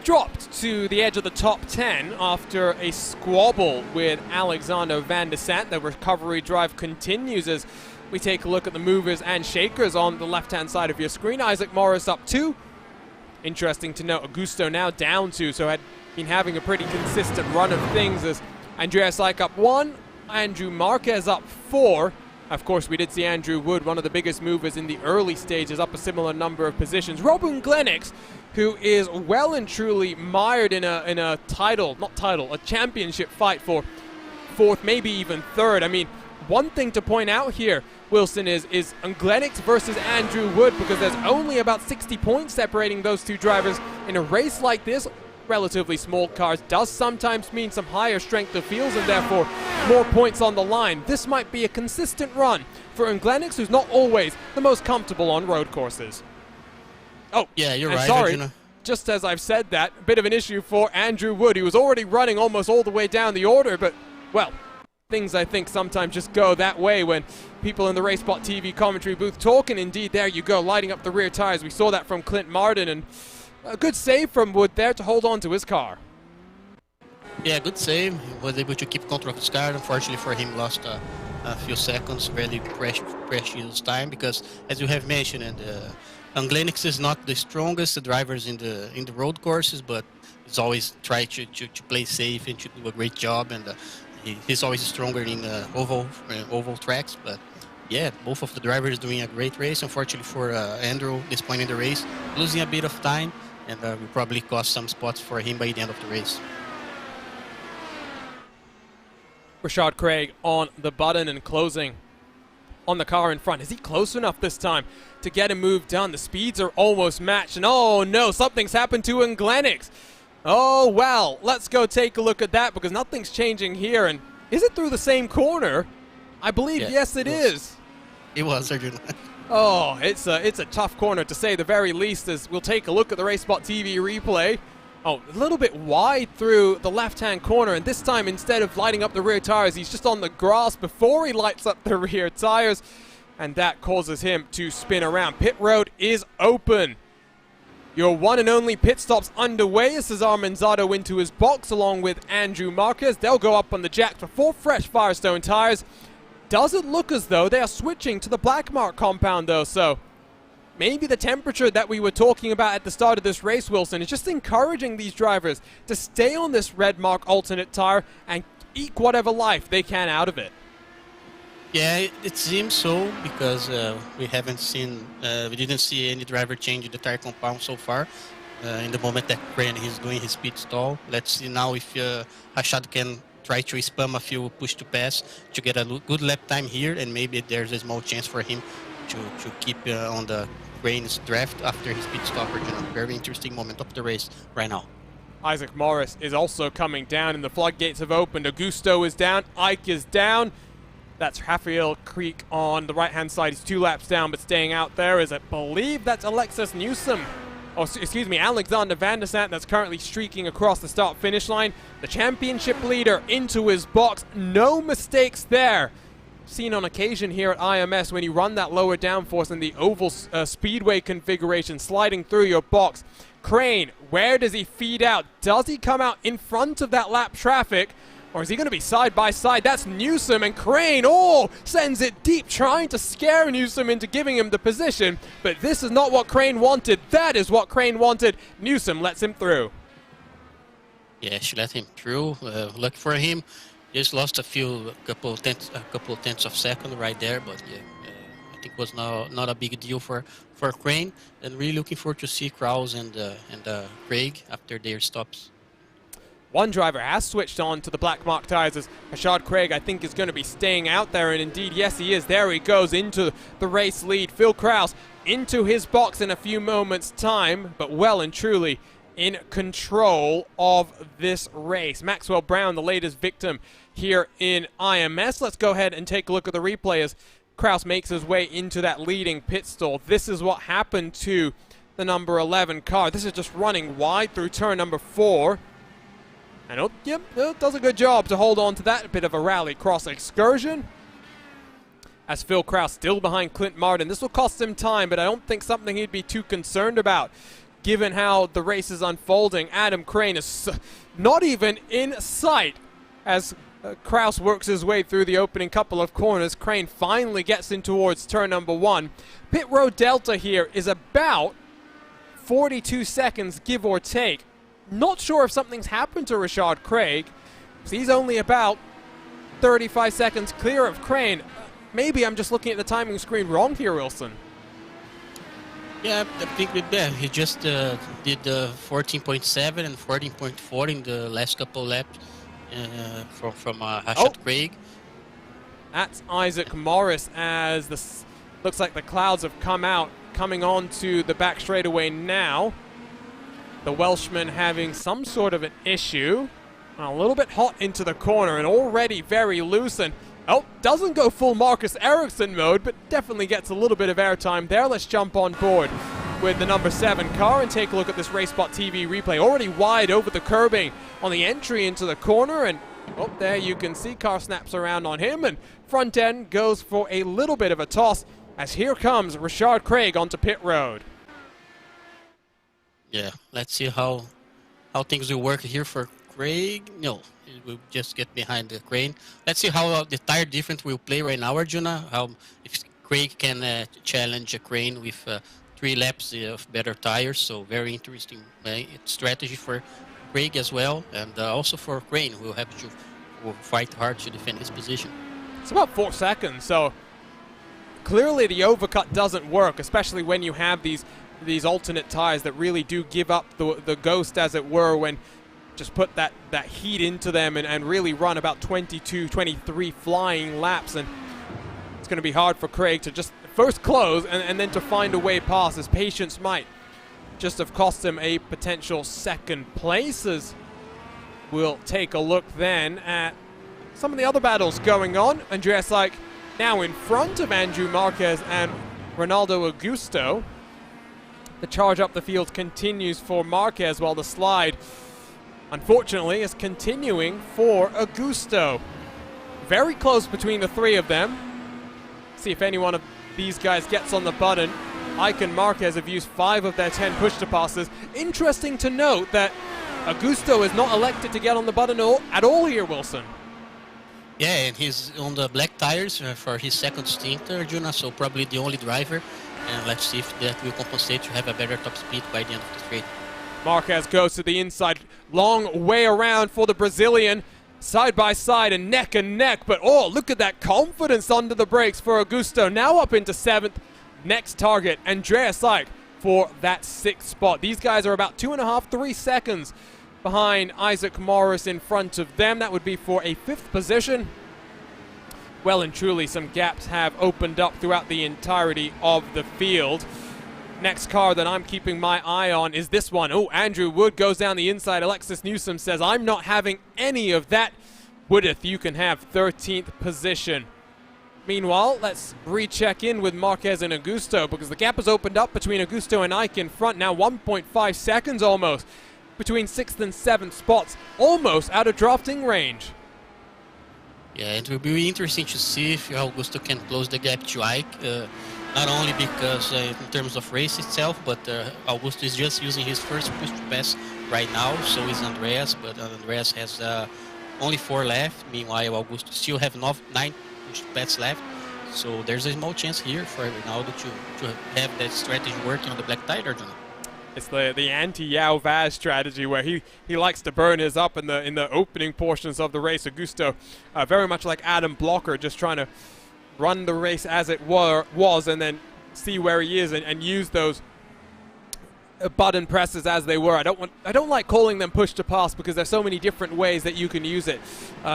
dropped to the edge of the top 10 after a squabble with Alexander Van der Sant. The recovery drive continues as we take a look at the movers and shakers on the left-hand side of your screen. Isaac Morris up 2. Interesting to note, Augusto now down 2, so had been having a pretty consistent run of things as Andreas Eich up 1, Andrew Marquez up 4. Of course, we did see Andrew Wood, one of the biggest movers in the early stages, up a similar number of positions. Robin Glenix, who is well and truly mired in a championship fight for 4th, maybe even 3rd. I mean, one thing to point out here, Wilson, is Glenix versus Andrew Wood, because there's only about 60 points separating those two drivers. In a race like this, relatively small cars does sometimes mean some higher strength of fields and therefore more points on the line. This might be a consistent run for Glenix, who's not always the most comfortable on road courses. Oh, yeah, you're right. Sorry, Arjuna. just as I've said that, a bit of an issue for Andrew Wood. He was already running almost all the way down the order, but, well, things I think sometimes just go that way when people in the RaceSpotTV commentary booth talk, and indeed there you go, lighting up the rear tires. We saw that from Clint Martin, and a good save from Wood there to hold on to his car. Yeah, good save. He was able to keep control of his car. Unfortunately for him, lost a few seconds, really precious time, because as you have mentioned, and Glenix is not the strongest drivers in the road courses, but he's always tried to play safe and to do a great job. And he's always stronger in oval tracks. But yeah, both of the drivers doing a great race. Unfortunately for Andrew, this point in the race, losing a bit of time, and will probably cost some spots for him by the end of the race. Rashad Craig on the button and closing on the car in front. Is he close enough this time to get a move done? The speeds are almost matched, and oh no, something's happened to Glenix. Oh well, let's go take a look at that, because nothing's changing here. And is it through the same corner? I believe, yeah, yes it is. It was, Arjun. Oh, it's a tough corner to say the very least, as we'll take a look at the RaceSpotTV replay. Oh, a little bit wide through the left-hand corner, and this time instead of lighting up the rear tires, he's just on the grass before he lights up the rear tires, and that causes him to spin around. Pit road is open. Your one and only pit stop's underway as Cesar Manzado into his box along with Andrew Marquez. They'll go up on the jack for 4 fresh Firestone tires. Doesn't look as though they are switching to the black mark compound though, so maybe the temperature that we were talking about at the start of this race, Wilson, is just encouraging these drivers to stay on this red mark alternate tire and eke whatever life they can out of it. Yeah, it seems so, because we didn't see any driver change the tire compound so far. In the moment that Crane is doing his pit stall, let's see now if Rashad can try to spam a few push to pass to get a good lap time here, and maybe there's a small chance for him to keep on the Crane's draft after his pit stop. Very interesting moment of the race right now. Isaac Morris is also coming down, and the floodgates have opened. Augusto is down, Ike is down. That's Rafael Creek on the right-hand side. He's 2 laps down, but staying out there is, I believe that's Alexis Newsom. Oh, excuse me, Alexander Van der Sant, that's currently streaking across the start-finish line. The championship leader into his box. No mistakes there. Seen on occasion here at IMS when you run that lower downforce in the oval speedway configuration, sliding through your box. Crane, where does he feed out? Does he come out in front of that lap traffic? Or is he going to be side by side? That's Newsom, and Crane, sends it deep, trying to scare Newsom into giving him the position. But this is not what Crane wanted. That is what Crane wanted. Newsom lets him through. Yeah, she let him through. Lucky for him, just lost a couple tenths of second right there. But yeah, I think it was not a big deal for Crane. And really looking forward to see Kraus and Craig after their stops. One driver has switched on to the black mark tires, as Rashad Craig, I think, is going to be staying out there, and indeed, yes, he is. There he goes into the race lead. Phil Kraus into his box in a few moments' time, but well and truly in control of this race. Maxwell Brown, the latest victim here in IMS. Let's go ahead and take a look at the replay as Kraus makes his way into that leading pit stall. This is what happened to the number 11 car. This is just running wide through turn number 4. And it does a good job to hold on to that. A bit of a rally cross excursion. As Phil Kraus still behind Clint Martin. This will cost him time, but I don't think something he'd be too concerned about, given how the race is unfolding. Adam Crane is not even in sight as Kraus works his way through the opening couple of corners. Crane finally gets in towards turn number 1. Pit road delta here is about 42 seconds, give or take. Not sure if something's happened to Rashad Craig. He's only about 35 seconds clear of Crane. Maybe I'm just looking at the timing screen wrong here, Wilson. Yeah, I think he just did 14.7 and 14.4 in the last couple laps from Rashad Craig. That's Isaac Morris, as this looks like the clouds have come out, coming on to the back straightaway now. The Welshman having some sort of an issue. A little bit hot into the corner and already very loose, and doesn't go full Marcus Ericsson mode, but definitely gets a little bit of airtime there. Let's jump on board with the number 7 car and take a look at this RaceSpotTV replay. Already wide over the curbing on the entry into the corner, and there you can see car snaps around on him, and front end goes for a little bit of a toss as here comes Rashad Craig onto pit road. Yeah, let's see how things will work here for Craig. No, he will just get behind the Crane. Let's see how the tire difference will play right now, Arjuna. How if Craig can challenge a Crane with 3 laps of better tires. So very interesting strategy for Craig as well, and also for Crane, who will have to fight hard to defend his position. It's about 4 seconds, so clearly the overcut doesn't work, especially when you have these alternate tires that really do give up the ghost, as it were, when just put that heat into them and really run about 22, 23 flying laps. And it's going to be hard for Craig to just first close and then to find a way past. His patience might just have cost him a potential second place, as we'll take a look then at some of the other battles going on. Andreas Seik now in front of Andrew Marquez and Ronaldo Augusto. The charge up the field continues for Marquez, while the slide, unfortunately, is continuing for Augusto. Very close between the three of them. See if any one of these guys gets on the button. Ike and Marquez have used 5 of their 10 push-to-passes. Interesting to note that Augusto is not elected to get on the button at all here, Wilson. Yeah, and he's on the black tires for his second stint, Arjuna, so probably the only driver. And let's see if that will compensate to have a better top speed by the end of the straight. Marquez goes to the inside. Long way around for the Brazilian. Side by side and neck. But oh, look at that confidence under the brakes for Augusto. Now up into 7th. Next target, Andreas Seik for that 6th spot. These guys are about 2.5, 3 seconds behind Isaac Morris in front of them. That would be for a 5th position. Well and truly, some gaps have opened up throughout the entirety of the field. Next car that I'm keeping my eye on is this one. Oh, Andrew Wood goes down the inside. Alexis Newsom says, I'm not having any of that. Woodith, you can have 13th position. Meanwhile, let's recheck in with Marquez and Augusto, because the gap has opened up between Augusto and Ike in front. Now 1.5 seconds almost between 6th and 7th spots, almost out of drafting range. Yeah, it will be interesting to see if Augusto can close the gap to Ike. Not only because in terms of race itself, but Augusto is just using his first push to pass right now, so is Andreas, but Andreas has only 4 left. Meanwhile, Augusto still have 9 push to pass left, so there's a small chance here for Ronaldo to have that strategy working on the black tire. It's the anti-Yao Vaz strategy, where he likes to burn his up in the opening portions of the race. Augusto, very much like Adam Blocker, just trying to run the race as it was and then see where he is and use those button presses as they were. I don't like calling them push to pass, because there's so many different ways that you can use it.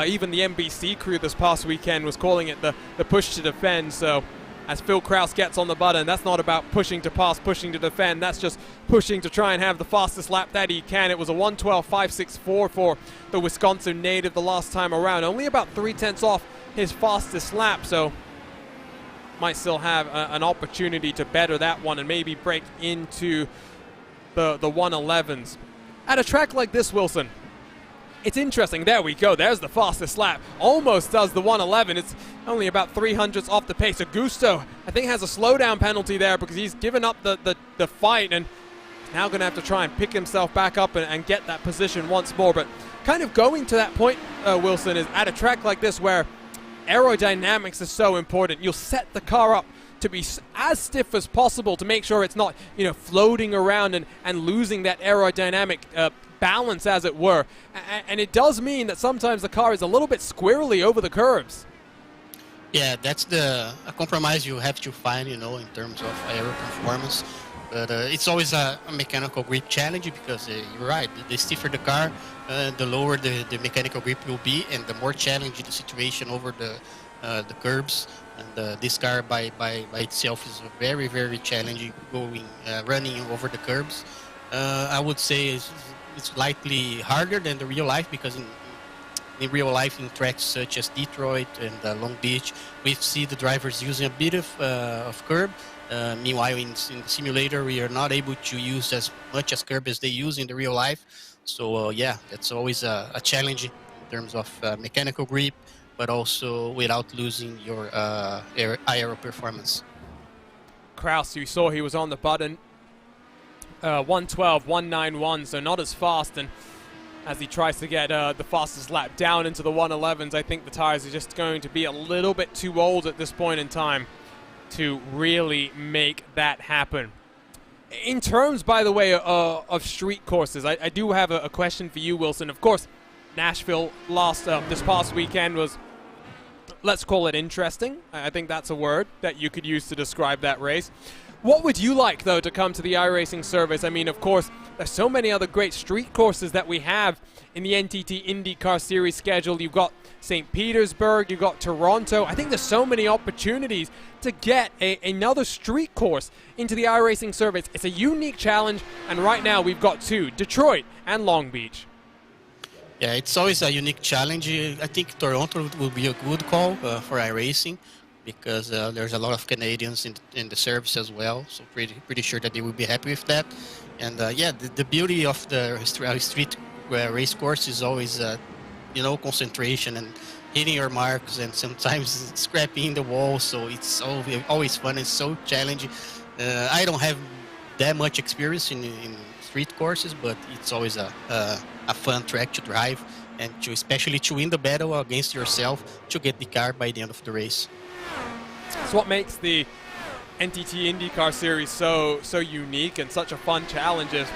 Even the NBC crew this past weekend was calling it the push to defend. So as Phil Kraus gets on the button, that's not about pushing to pass, pushing to defend. That's just pushing to try and have the fastest lap that he can. It was a 1:12.564 for the Wisconsin native the last time around. Only about 0.3 off his fastest lap, so might still have an opportunity to better that one and maybe break into the 1:11s. At a track like this, Wilson, it's interesting. There we go. There's the fastest lap. Almost does the 1:11. It's only about 300ths off the pace. Augusto, I think, has a slowdown penalty there because he's given up the fight, and now going to have to try and pick himself back up and get that position once more. But kind of going to that point, Wilson, is at a track like this where aerodynamics is so important. You'll set the car up to be as stiff as possible to make sure it's not, floating around and losing that aerodynamic balance, as it were. And it does mean that sometimes the car is a little bit squirrely over the curves. Yeah, that's a compromise you have to find, in terms of aero performance. But it's always a mechanical grip challenge, because you're right, the stiffer the car, the lower the mechanical grip will be, and the more challenging the situation over the curbs. And this car by itself is very, very challenging running over the curbs. I would say it's slightly harder than the real life, because in real life, in tracks such as Detroit and Long Beach, we see the drivers using a bit of curb. Meanwhile, in the simulator, we are not able to use as much as curb as they use in the real life. So yeah, that's always a challenge in terms of mechanical grip, but also without losing your aero performance. Kraus, you saw he was on the button. 1:12, 1:91, so not as fast. And as he tries to get the fastest lap down into the 1:11s, I think the tires are just going to be a little bit too old at this point in time to really make that happen. In terms, by the way, of street courses, I do have a question for you, Wilson. Of course, Nashville this past weekend was, let's call it interesting. I think that's a word that you could use to describe that race. What would you like, though, to come to the iRacing service? I mean, of course, there's so many other great street courses that we have in the NTT IndyCar Series schedule. You've got St. Petersburg, you've got Toronto. I think there's so many opportunities to get another street course into the iRacing service. It's a unique challenge, and right now we've got two, Detroit and Long Beach. Yeah, it's always a unique challenge. I think Toronto will be a good call for iRacing, because there's a lot of Canadians in the service as well, so pretty sure that they will be happy with that. And yeah, the beauty of the street race course is always you know, concentration and hitting your marks, and sometimes scrapping the wall, so it's always fun and so challenging. I don't have that much experience in street courses, but it's always a fun track to drive, and especially to win the battle against yourself to get the car by the end of the race. It's what makes the NTT IndyCar Series so unique and such a fun challenge is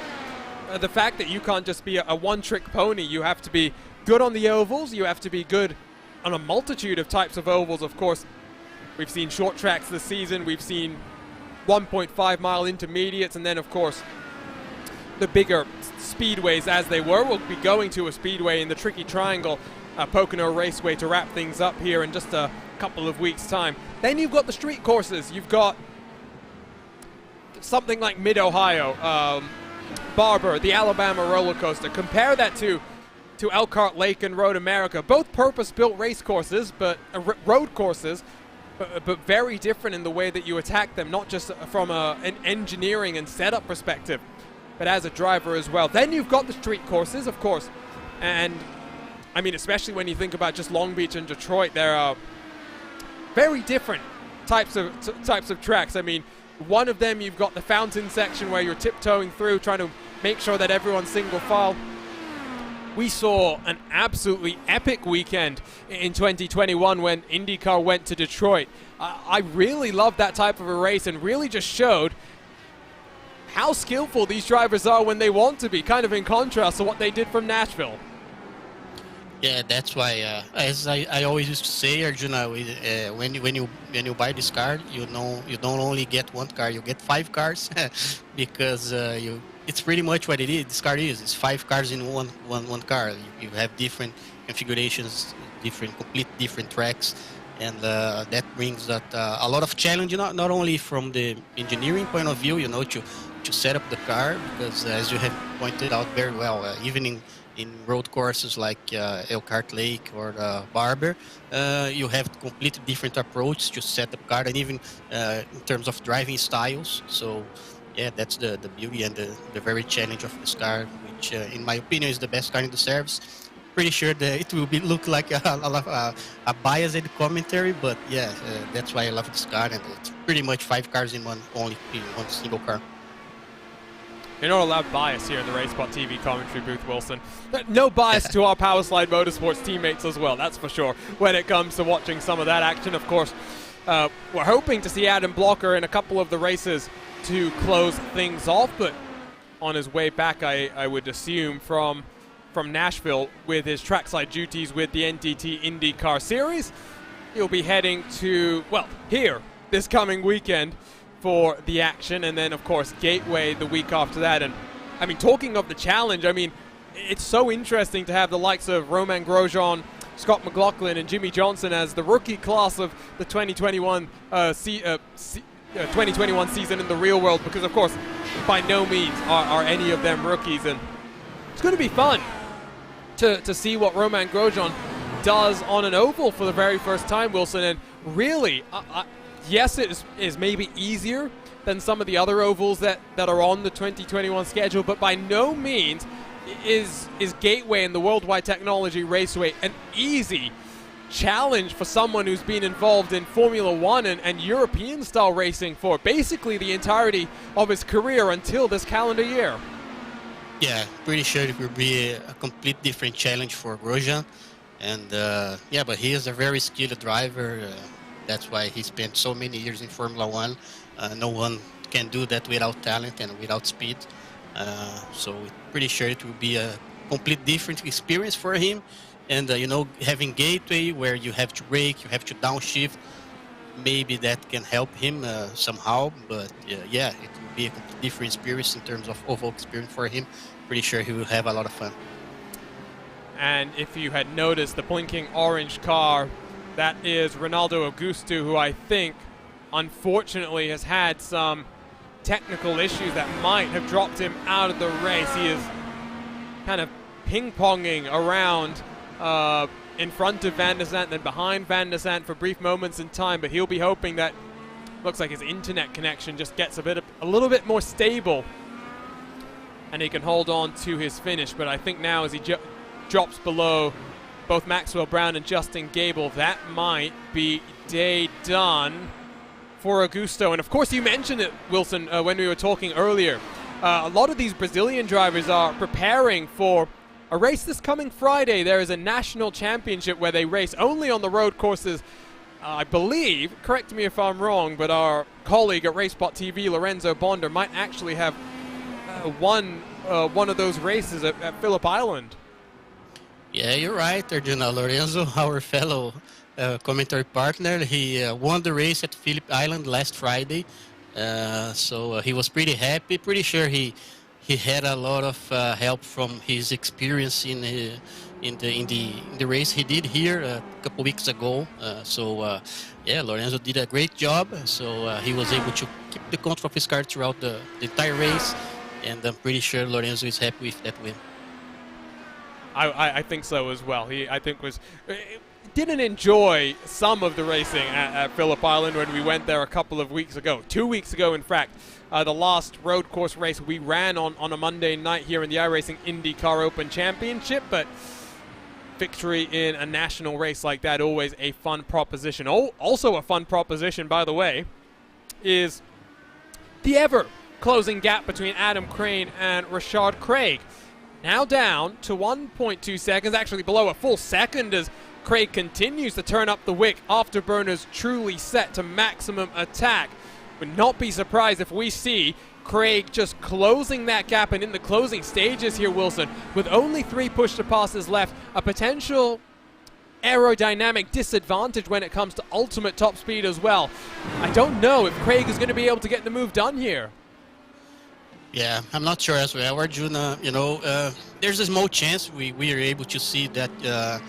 the fact that you can't just be a one-trick pony. You have to be good on the ovals. You have to be good on a multitude of types of ovals. Of course, we've seen short tracks this season. We've seen 1.5-mile intermediates, and then, of course, the bigger speedways as they were. We'll be going to a speedway in the Tricky Triangle, Pocono Raceway, to wrap things up here in just a couple of weeks' time. Then you've got the street courses. You've got something like Mid-Ohio, Barber, the Alabama roller coaster. Compare that to Elkhart Lake and Road America. Both purpose-built race courses, but road courses, but very different in the way that you attack them, not just from an engineering and setup perspective, but as a driver as well. Then you've got the street courses, of course, and I mean, especially when you think about just Long Beach and Detroit, there are very different types of tracks. I mean, one of them, you've got the fountain section where you're tiptoeing through, trying to make sure that everyone's single file. We saw an absolutely epic weekend in 2021 when IndyCar went to Detroit. I really loved that type of a race, and really just showed how skillful these drivers are when they want to be, kind of in contrast to what they did from Nashville. Yeah, that's why, as I always used to say, Arjuna, when you buy this car, you don't only get one car, you get 5 cars, because it's pretty much what it is. This car is. It's 5 cars in one car. You have different configurations, complete different tracks, and that brings that a lot of challenge, not only from the engineering point of view, you know, to set up the car, because as you have pointed out very well, even in road courses like Elkhart Lake or Barber, you have completely different approach to set up car, and even in terms of driving styles. So yeah, that's the beauty and the very challenge of this car, which in my opinion is the best car in the service. Pretty sure that it will look like a biased commentary, but yeah, that's why I love this car, and it's pretty much 5 cars in one single car. You're not allowed bias here in the RaceSpotTV commentary booth, Wilson. No bias to our Powerslide Motorsports teammates as well, that's for sure, when it comes to watching some of that action. Of course, we're hoping to see Adam Blocker in a couple of the races to close things off, but on his way back, I would assume, from Nashville with his trackside duties with the NTT IndyCar Series, he'll be heading to, well, here this coming weekend for the action, and then of course Gateway the week after that. And I mean, talking of the challenge, I mean, it's so interesting to have the likes of Romain Grosjean, Scott McLaughlin, and Jimmy Johnson as the rookie class of the 2021 season in the real world, because of course by no means are any of them rookies, and it's going to be fun to see what Romain Grosjean does on an oval for the very first time, Wilson. And really, yes, it is maybe easier than some of the other ovals that are on the 2021 schedule, but by no means is Gateway and the Worldwide Technology Raceway an easy challenge for someone who's been involved in Formula One and European-style racing for basically the entirety of his career until this calendar year. Yeah, pretty sure it will be a complete different challenge for Grosjean, and yeah, but he is a very skilled driver. That's why he spent so many years in Formula One. No one can do that without talent and without speed. So pretty sure it will be a complete different experience for him. And you know, having gateway where you have to brake, you have to downshift, maybe that can help him somehow. But yeah, it will be a completely different experience in terms of overall experience for him. Pretty sure he will have a lot of fun. And if you had noticed the blinking orange car, that is Ronaldo Augusto, who I think unfortunately has had some technical issues that might have dropped him out of the race. He is kind of ping-ponging around in front of Van der Zandt, then behind Van der Zandt for brief moments in time, but he'll be hoping that looks like his internet connection just gets a little bit more stable and he can hold on to his finish. But I think now as he drops below both Maxwell Brown and Justin Gable, that might be day done for Augusto. And of course you mentioned it, Wilson, when we were talking earlier. A lot of these Brazilian drivers are preparing for a race this coming Friday. There is a national championship where they race only on the road courses. I believe, correct me if I'm wrong, but our colleague at RaceSpotTV, Lorenzo Bonder, might actually have won one of those races at Phillip Island. Yeah, you're right, Arjuna. Lorenzo, our fellow commentary partner, he won the race at Phillip Island last Friday. So he was pretty happy. Pretty sure he had a lot of help from his experience in the race he did here a couple weeks ago. Yeah, Lorenzo did a great job. So he was able to keep the control of his car throughout the entire race, and I'm pretty sure Lorenzo is happy with that win. I think so as well. He, I think, didn't enjoy some of the racing at Phillip Island when we went there a couple of weeks ago. 2 weeks ago, in fact. The last road course race we ran on a Monday night here in the iRacing IndyCar Open Championship, but victory in a national race like that, always a fun proposition. Also a fun proposition, by the way, is the ever-closing gap between Adam Crane and Rashad Craig. Now down to 1.2 seconds, actually below a full second as Craig continues to turn up the wick. Afterburners truly set to maximum attack. Would not be surprised if we see Craig just closing that gap, and in the closing stages here, Wilson, with only 3 push-to-passes left, a potential aerodynamic disadvantage when it comes to ultimate top speed as well. I don't know if Craig is going to be able to get the move done here. Yeah, I'm not sure as well, Arjuna. You know, there's a small chance we are able to see that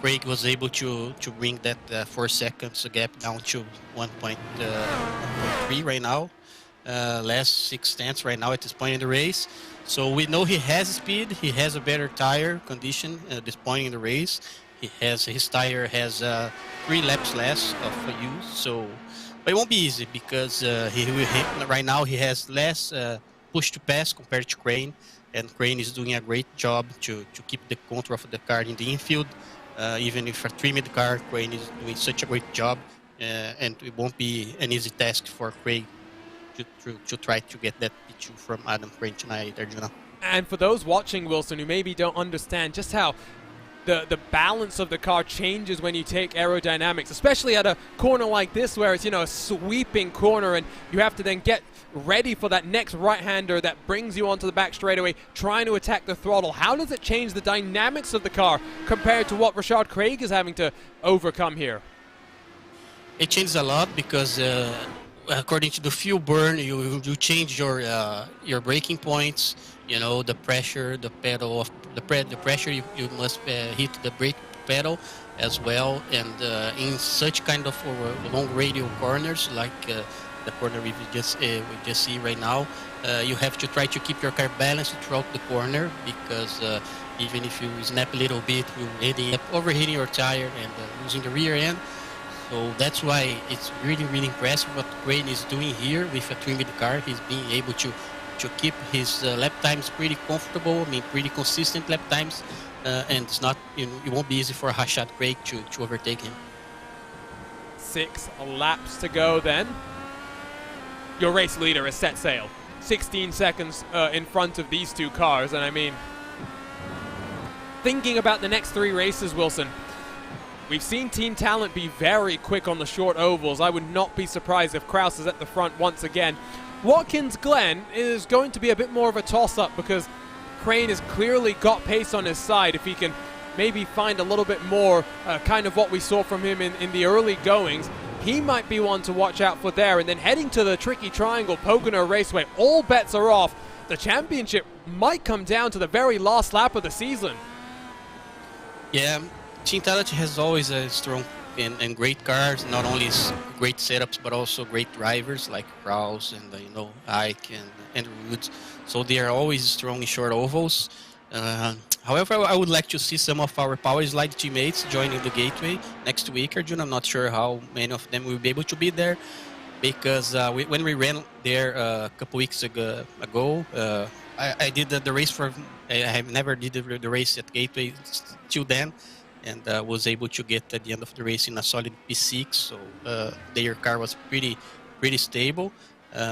Craig was able to bring that 4 seconds gap down to 1.3 right now. Last 6 tenths right now at this point in the race. So we know he has speed. He has a better tire condition at this point in the race. His tire has 3 laps less of use. So, but it won't be easy because right now he has less push to pass compared to Crane, and Crane is doing a great job to keep the control of the car in the infield. Even if a trimmed car, Crane is doing such a great job, and it won't be an easy task for Craig to try to get that P2 from Adam Crane tonight, Arjuna. And for those watching, Wilson, who maybe don't understand just how the balance of the car changes when you take aerodynamics, especially at a corner like this where it's, you know, a sweeping corner and you have to then get ready for that next right-hander that brings you onto the back straightaway, trying to attack the throttle. How does it change the dynamics of the car compared to what Rashad Craig is having to overcome here? It changes a lot because according to the fuel burn, you change your braking points. You know, the pressure, the pedal of the pressure you must hit the brake pedal as well. And in such kind of long radial corners like the corner we just see right now, you have to try to keep your car balanced throughout the corner, because even if you snap a little bit, you're ending up overheating your tire and losing the rear end. So that's why it's really, really impressive what Crane is doing here with a trimmed car. He's being able to keep his lap times pretty comfortable. I mean, pretty consistent lap times, and it's not, you know, it won't be easy for Rashad Craig to overtake him. 6 laps to go then. Your race leader has set sail. 16 seconds in front of these 2 cars, and I mean, thinking about the next 3 races, Wilson, We've seen Team Talent be very quick on the short ovals. I would not be surprised if Kraus is at the front once again. Watkins Glen is going to be a bit more of a toss-up because Crane has clearly got pace on his side. If he can maybe find a little bit more kind of what we saw from him in the early goings, he might be one to watch out for there. And then heading to the tricky triangle, Pocono Raceway, all bets are off. The championship might come down to the very last lap of the season. Yeah, Team Talent has always a strong and great cars, not only great setups, but also great drivers like Kraus and, Ike and Woods. So they are always strong in short ovals. However, I would like to see some of our Power Slide teammates joining the Gateway next week, Arjun. I'm not sure how many of them will be able to be there because when we ran there a couple weeks ago, I did the race I have never did the race at Gateway till then, and was able to get at the end of the race in a solid P6. So their car was pretty stable.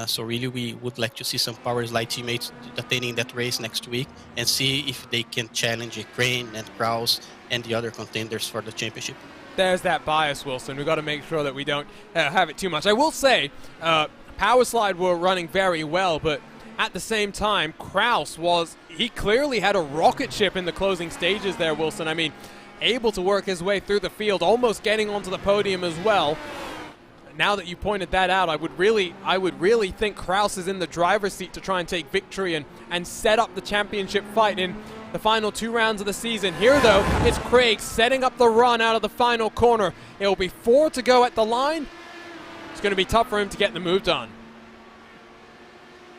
So really, we would like to see some Power Slide teammates attending that race next week and see if they can challenge Crane and Kraus and the other contenders for the championship. There's that bias, Wilson. We've got to make sure that we don't have it too much. I will say, Power Slide were running very well, but at the same time, Kraus he clearly had a rocket ship in the closing stages there, Wilson. I mean, able to work his way through the field, almost getting onto the podium as well. Now that you pointed that out, I would really think Kraus is in the driver's seat to try and take victory and set up the championship fight in the final 2 rounds of the season. Here, though, it's Craig setting up the run out of the final corner. It will be 4 to go at the line. It's going to be tough for him to get the move done.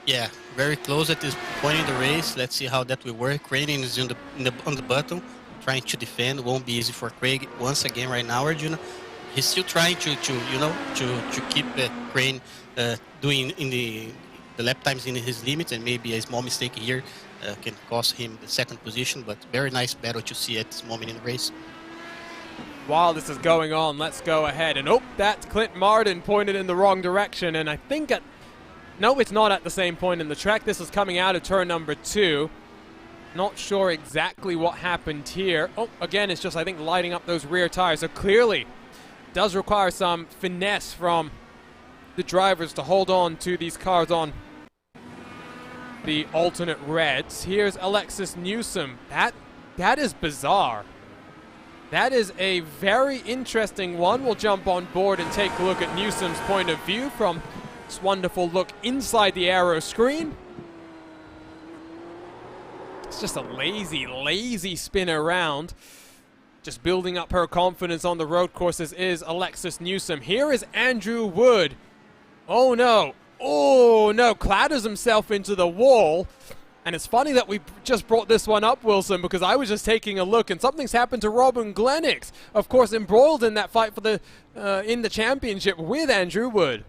Yeah, very close at this point in the race. Let's see how that will work. Crane is on the bottom, trying to defend. Won't be easy for Craig once again right now, Arjuna. He's still trying to keep Crane doing in the lap times in his limits, and maybe a small mistake here can cost him the second position. But very nice battle to see at this moment in the race. While this is going on, let's go ahead. And that's Clint Martin pointed in the wrong direction. And I think no, it's not at the same point in the track. This is coming out of turn number 2. Not sure exactly what happened here. Again, it's just, I think, lighting up those rear tires. So clearly does require some finesse from the drivers to hold on to these cars on the alternate reds. Here's Alexis Newsom. That is bizarre. That is a very interesting one. We'll jump on board and take a look at Newsom's point of view from this wonderful look inside the aero screen. It's just a lazy spin around. Just building up her confidence on the road courses is Alexis Newsom. Here is Andrew Wood. Oh no, clatters himself into the wall. And it's funny that we just brought this one up, Wilson, because I was just taking a look and something's happened to Robin Glenix. Of course, embroiled in that fight for in the championship with Andrew Wood.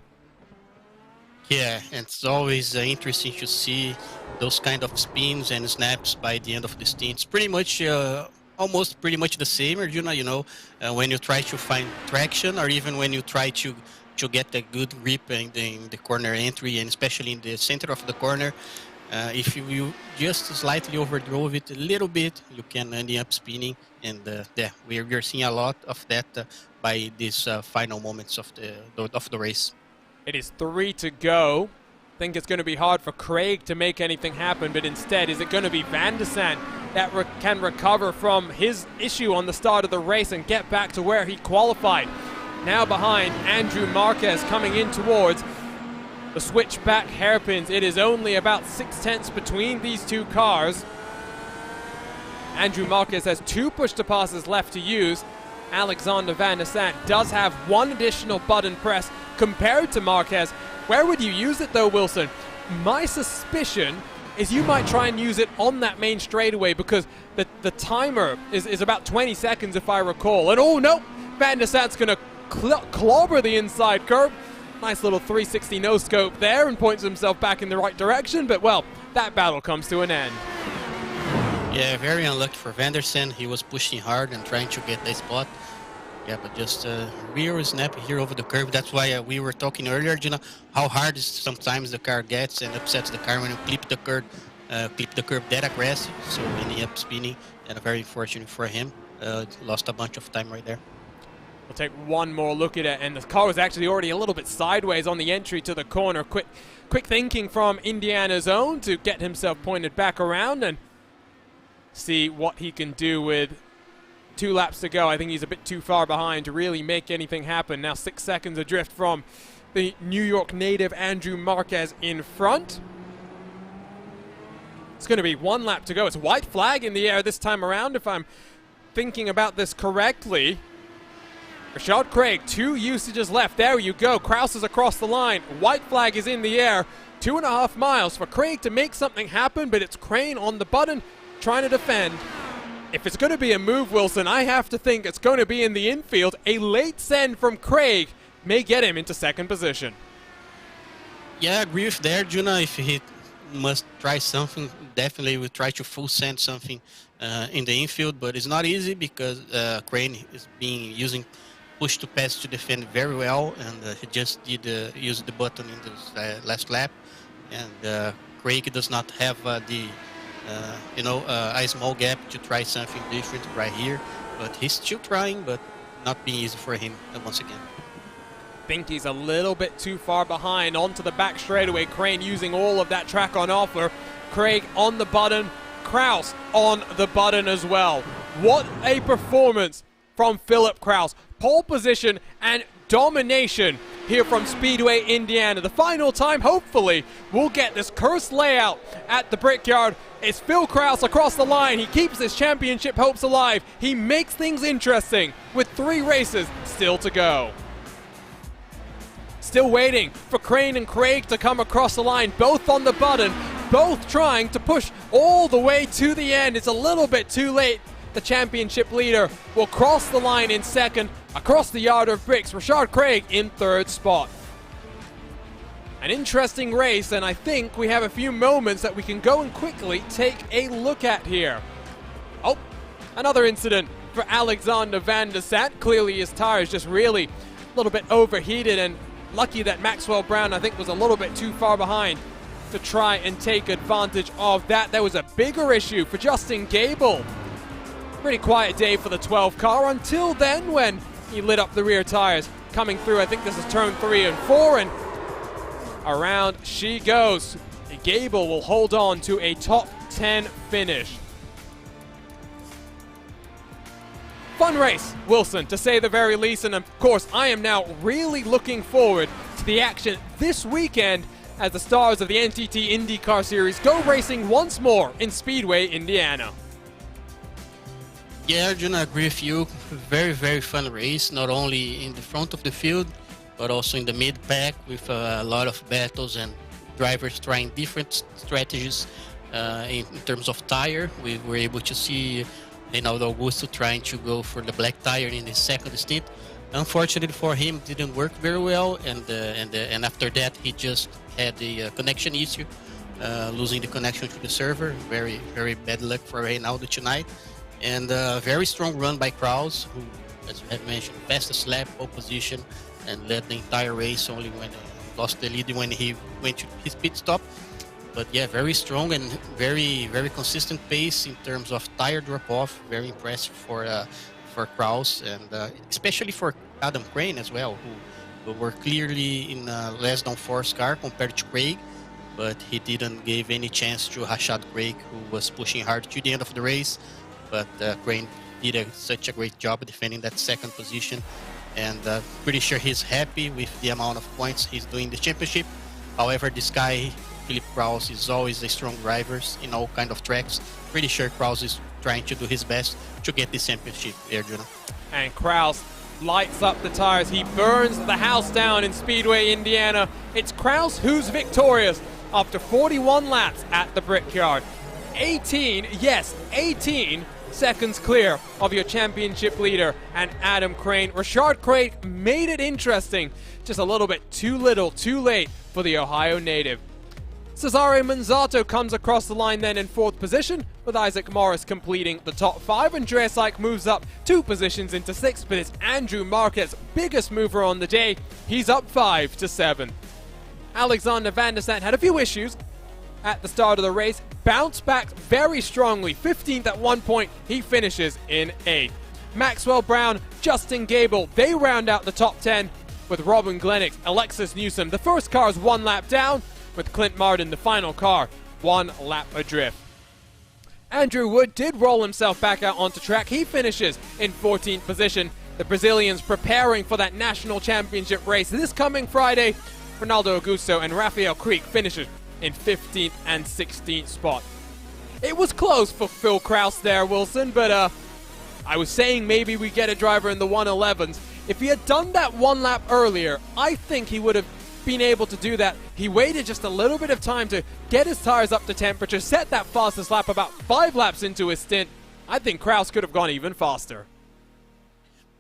Yeah, and it's always interesting to see those kind of spins and snaps by the end of the stint. It's pretty much, almost pretty much the same, Arjuna, when you try to find traction, or even when you try to get a good grip in the corner entry, and especially in the center of the corner. If you just slightly overdrove it a little bit, you can end up spinning. And we're seeing a lot of that by these final moments of the race. It is 3 to go. I think it's going to be hard for Craig to make anything happen, but instead, is it going to be Van de Sant that can recover from his issue on the start of the race and get back to where he qualified? Now behind Andrew Marquez coming in towards the switchback hairpins. It is only about 6/10 between these two cars. Andrew Marquez has 2 push-to-passes left to use. Alexander Van de Sant does have 1 additional button press compared to Marquez. Where would you use it though, Wilson? My suspicion is you might try and use it on that main straightaway because the timer is about 20 seconds if I recall. And oh no, Van de Sant's going to clobber the inside curve. Nice little 360 no-scope there and points himself back in the right direction. But well, that battle comes to an end. Yeah, very unlucky for Van der Sant. He was pushing hard and trying to get the spot. Yeah, but just rear snap here over the curve. That's why we were talking earlier, how hard sometimes the car gets and upsets the car when you clip the curve that aggressive. So ending up spinning, and very unfortunate for him. Lost a bunch of time right there. We'll take one more look at it, and the car was actually already a little bit sideways on the entry to the corner. Quick thinking from Indiana's own to get himself pointed back around and see what he can do with 2 laps to go. I think he's a bit too far behind to really make anything happen. Now 6 seconds adrift from the New York native Andrew Marquez in front. It's going to be 1 lap to go. It's a white flag in the air this time around, if I'm thinking about this correctly. Rashad Craig, 2 usages left. There you go. Kraus is across the line. White flag is in the air. 2.5 miles for Craig to make something happen, but it's Crane on the button trying to defend. If it's going to be a move, Wilson, I have to think it's going to be in the infield. A late send from Craig may get him into 2nd position. Yeah, I agree with there, Juna. If he must try something, definitely will try to full send something in the infield, but it's not easy because Crane is using push to pass to defend very well, and he just did use the button in the last lap, and Craig does not have a small gap to try something different right here, but he's still trying, but not being easy for him once again. Think he's a little bit too far behind onto the back straightaway. Crane using all of that track on offer. Craig on the button, Kraus on the button as well. What a performance from Philip Kraus. Pole position and domination here from Speedway Indiana. The final time, hopefully, we'll get this cursed layout at the Brickyard. It's Phil Kraus across the line. He keeps his championship hopes alive. He makes things interesting with 3 races still to go. Still waiting for Crane and Craig to come across the line, both on the button, both trying to push all the way to the end. It's a little bit too late. The championship leader will cross the line in 2nd, across the yard of bricks. Rashad Craig in 3rd spot. An interesting race, and I think we have a few moments that we can go and quickly take a look at here. Oh, another incident for Alexander Van der Sat. Clearly his tires just really a little bit overheated, and lucky that Maxwell Brown, I think, was a little bit too far behind to try and take advantage of that. There was a bigger issue for Justin Gable. Pretty quiet day for the 12 car until then, when he lit up the rear tires coming through. I think this is turn 3 and 4, and around she goes. Gable will hold on to a top 10 finish. Fun race, Wilson, to say the very least, and of course I am now really looking forward to the action this weekend as the stars of the NTT IndyCar Series go racing once more in Speedway Indiana. Yeah, Arjun, I agree with you. Very, very fun race, not only in the front of the field, but also in the mid-pack with a lot of battles and drivers trying different strategies in terms of tire. We were able to see Reinaldo Augusto trying to go for the black tire in his 2nd stint. Unfortunately for him, it didn't work very well, and after that he just had a connection issue, losing the connection to the server. Very, very bad luck for Reinaldo tonight. And a very strong run by Kraus, who, as you have mentioned, fastest lap, pole position, and led the entire race, only when lost the lead when he went to his pit stop. But yeah, very strong and very, very consistent pace in terms of tire drop-off. Very impressive for Kraus, and especially for Adam Crane as well, who were clearly in a less downforce car compared to Craig, but he didn't give any chance to Rashad Craig, who was pushing hard to the end of the race. But Crane did such a great job defending that 2nd position, and pretty sure he's happy with the amount of points he's doing in the championship. However, this guy, Philip Kraus, is always a strong driver in all kind of tracks. Pretty sure Kraus is trying to do his best to get this championship, Arjuna. And Kraus lights up the tires. He burns the house down in Speedway Indiana. It's Kraus who's victorious after 41 laps at the Brickyard. 18 seconds clear of your championship leader and Adam Crane. Rashad Craig made it interesting, just a little bit too little, too late for the Ohio native. Cesare Manzato comes across the line then in 4th position, with Isaac Morris completing the top 5. Andreas Eich moves up 2 positions into 6th, but it's Andrew Marquez, biggest mover on the day. He's up 5 to 7. Alexander Van der Sat had a few issues at the start of the race, bounced back very strongly. 15th at one point, he finishes in 8th. Maxwell Brown, Justin Gable, they round out the top 10 with Robin Glennick, Alexis Newsom. The first car is 1 lap down, with Clint Martin, the final car, 1 lap adrift. Andrew Wood did roll himself back out onto track. He finishes in 14th position. The Brazilians preparing for that national championship race this coming Friday. Ronaldo Augusto and Rafael Creek finishes in 15th and 16th spot. It was close for Phil Kraus there, Wilson, but I was saying maybe we get a driver in the 111s. If he had done that 1 lap earlier, I think he would have been able to do that. He waited just a little bit of time to get his tires up to temperature, set that fastest lap about 5 laps into his stint. I think Kraus could have gone even faster.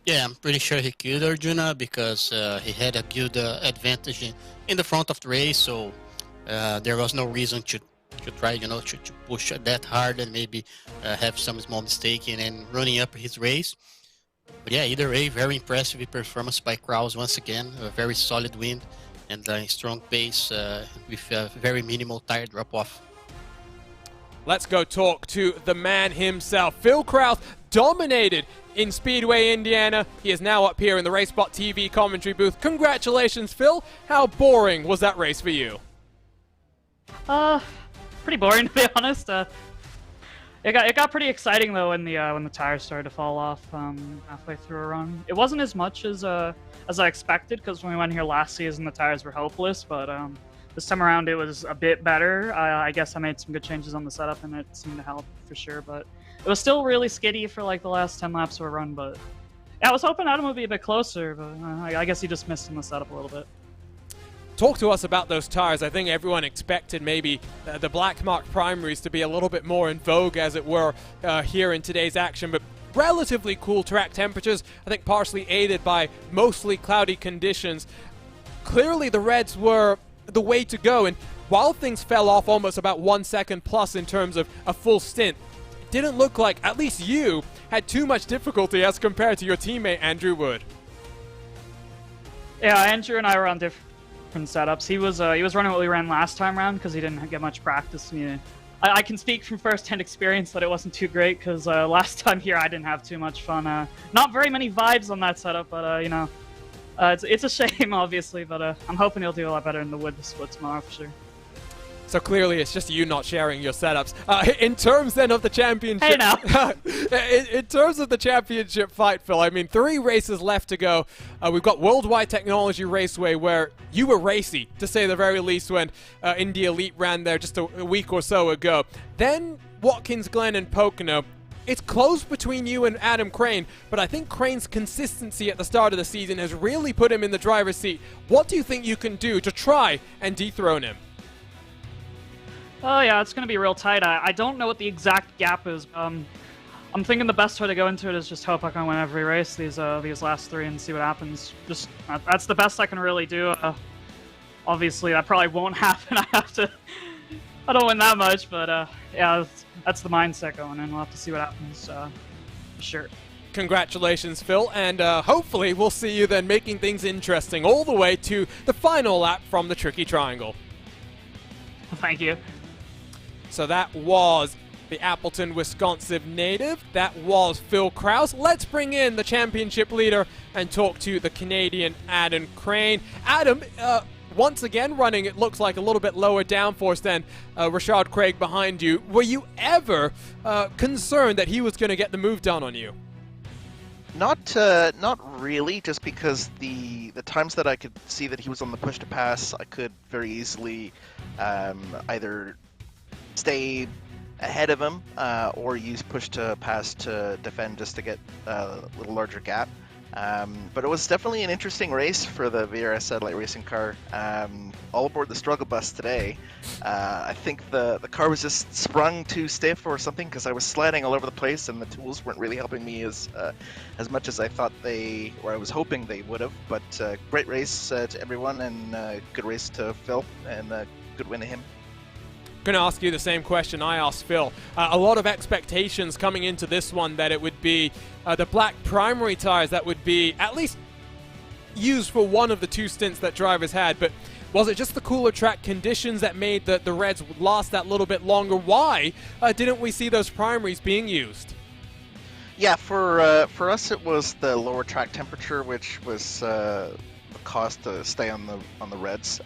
Yeah, I'm pretty sure he could, Arjuna, because he had a good advantage in the front of the race, so there was no reason to try, to push that hard and maybe have some small mistake and running up his race. But yeah, either way, very impressive performance by Kraus once again. A very solid win and a strong pace with a very minimal tire drop-off. Let's go talk to the man himself. Phil Kraus dominated in Speedway, Indiana. He is now up here in the RaceSpotTV commentary booth. Congratulations, Phil. How boring was that race for you? Pretty boring, to be honest. It got pretty exciting though when the tires started to fall off halfway through a run. It wasn't as much as I expected, because when we went here last season the tires were hopeless, but this time around it was a bit better. I guess I made some good changes on the setup and it seemed to help for sure, but it was still really skiddy for like the last 10 laps of a run. But yeah, I was hoping Adam would be a bit closer, but I guess he just missed in the setup a little bit. Talk to us about those tires. I think everyone expected maybe the black mark primaries to be a little bit more in vogue, as it were, here in today's action, but relatively cool track temperatures, I think partially aided by mostly cloudy conditions. Clearly the Reds were the way to go, and while things fell off almost about 1 second plus in terms of a full stint, it didn't look like at least you had too much difficulty as compared to your teammate Andrew Wood. Yeah, Andrew and I were on different setups. He was running what we ran last time around because he didn't get much practice. I can speak from first-hand experience that it wasn't too great, because last time here I didn't have too much fun. Not very many vibes on that setup, but it's a shame, obviously, but I'm hoping he'll do a lot better in the wood split tomorrow for sure. So clearly it's just you not sharing your setups. In terms then of the championship... Hey now! in terms of the championship fight, Phil, I mean, 3 races left to go. We've got Worldwide Technology Raceway, where you were racy, to say the very least, when Indy Elite ran there just a week or so ago. Then Watkins Glen and Pocono. It's close between you and Adam Crane, but I think Crane's consistency at the start of the season has really put him in the driver's seat. What do you think you can do to try and dethrone him? Oh yeah, it's going to be real tight. I don't know what the exact gap is. I'm thinking the best way to go into it is just hope I can win every race, these last 3, and see what happens. Just that's the best I can really do. Obviously, that probably won't happen. I don't win that much, but yeah, that's the mindset going in. We'll have to see what happens, for sure. Congratulations, Phil, and hopefully we'll see you then making things interesting all the way to the final lap from the Tricky Triangle. Thank you. So that was the Appleton, Wisconsin native. That was Phil Kraus. Let's bring in the championship leader and talk to the Canadian Adam Crane. Adam, once again running, it looks like a little bit lower downforce than Rashad Craig behind you. Were you ever concerned that he was going to get the move done on you? Not really, just because the times that I could see that he was on the push to pass, I could very easily either stay ahead of him or use push to pass to defend just to get a little larger gap. But it was definitely an interesting race for the VRS Satellite Racing car. All aboard the struggle bus today. I think the car was just sprung too stiff or something, because I was sliding all over the place and the tools weren't really helping me as much as I thought I was hoping they would have. But great race to everyone, and good race to Phil, and good win to him. Going to ask you the same question I asked Phil. A lot of expectations coming into this one that it would be the black primary tires that would be at least used for one of the 2 stints that drivers had, but was it just the cooler track conditions that made the Reds last that little bit longer? Why didn't we see those primaries being used? Yeah, for us it was the lower track temperature, which was the cost to stay on the reds.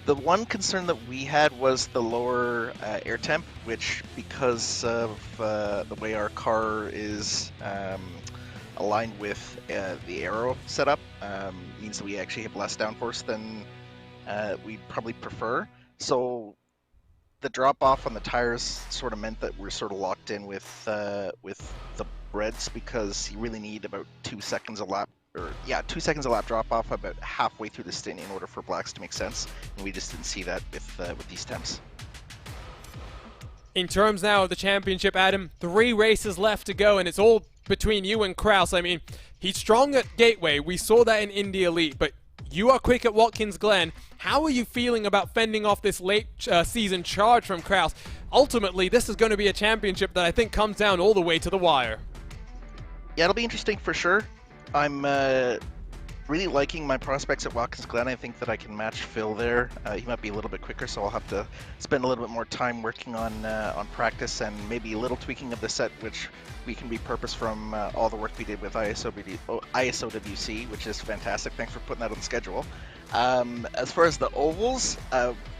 The one concern that we had was the lower air temp, which because of the way our car is aligned with the aero setup, means that we actually have less downforce than we'd probably prefer. So the drop off on the tires sort of meant that we're sort of locked in with the reds, because you really need about 2 seconds a lap, or 2 seconds a lap drop off about halfway through the stint in order for blacks to make sense, and we just didn't see that with these temps. In terms now of the championship, Adam, 3 races left to go, and it's all between you and Kraus. I mean, he's strong at Gateway. We saw that in Indy Elite, but you are quick at Watkins Glen. How are you feeling about fending off this late season charge from Kraus? Ultimately, this is going to be a championship that I think comes down all the way to the wire. Yeah, it'll be interesting for sure. I'm really liking my prospects at Watkins Glen. I think that I can match Phil there. He might be a little bit quicker, so I'll have to spend a little bit more time working on practice and maybe a little tweaking of the set, which we can repurpose from all the work we did with ISOWC, which is fantastic. Thanks for putting that on the schedule. As far as the ovals,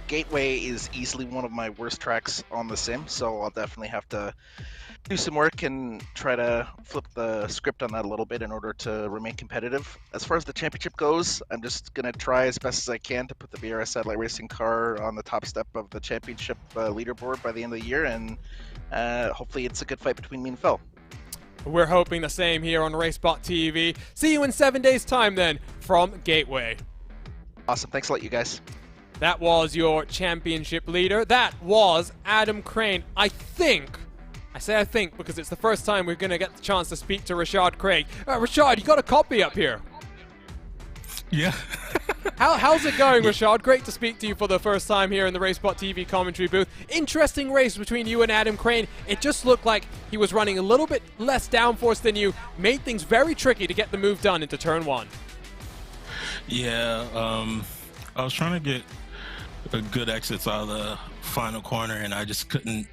Gateway is easily one of my worst tracks on the sim, so I'll definitely have to do some work and try to flip the script on that a little bit in order to remain competitive. As far as the championship goes, I'm just going to try as best as I can to put the BRS Satellite Racing car on the top step of the championship leaderboard by the end of the year, and hopefully it's a good fight between me and Phil. We're hoping the same here on RaceSpotTV. See you in 7 days' time then from Gateway. Awesome. Thanks a lot, you guys. That was your championship leader. That was Adam Crane. I say I think because it's the first time we're going to get the chance to speak to Rashad Craig. Rashad, you got a copy up here. Yeah. How's it going, Rashad? Great to speak to you for the first time here in the RaceSpotTV commentary booth. Interesting race between you and Adam Crane. It just looked like he was running a little bit less downforce than you, made things very tricky to get the move done into turn 1. Yeah, I was trying to get a good exits out of the final corner, and I just couldn't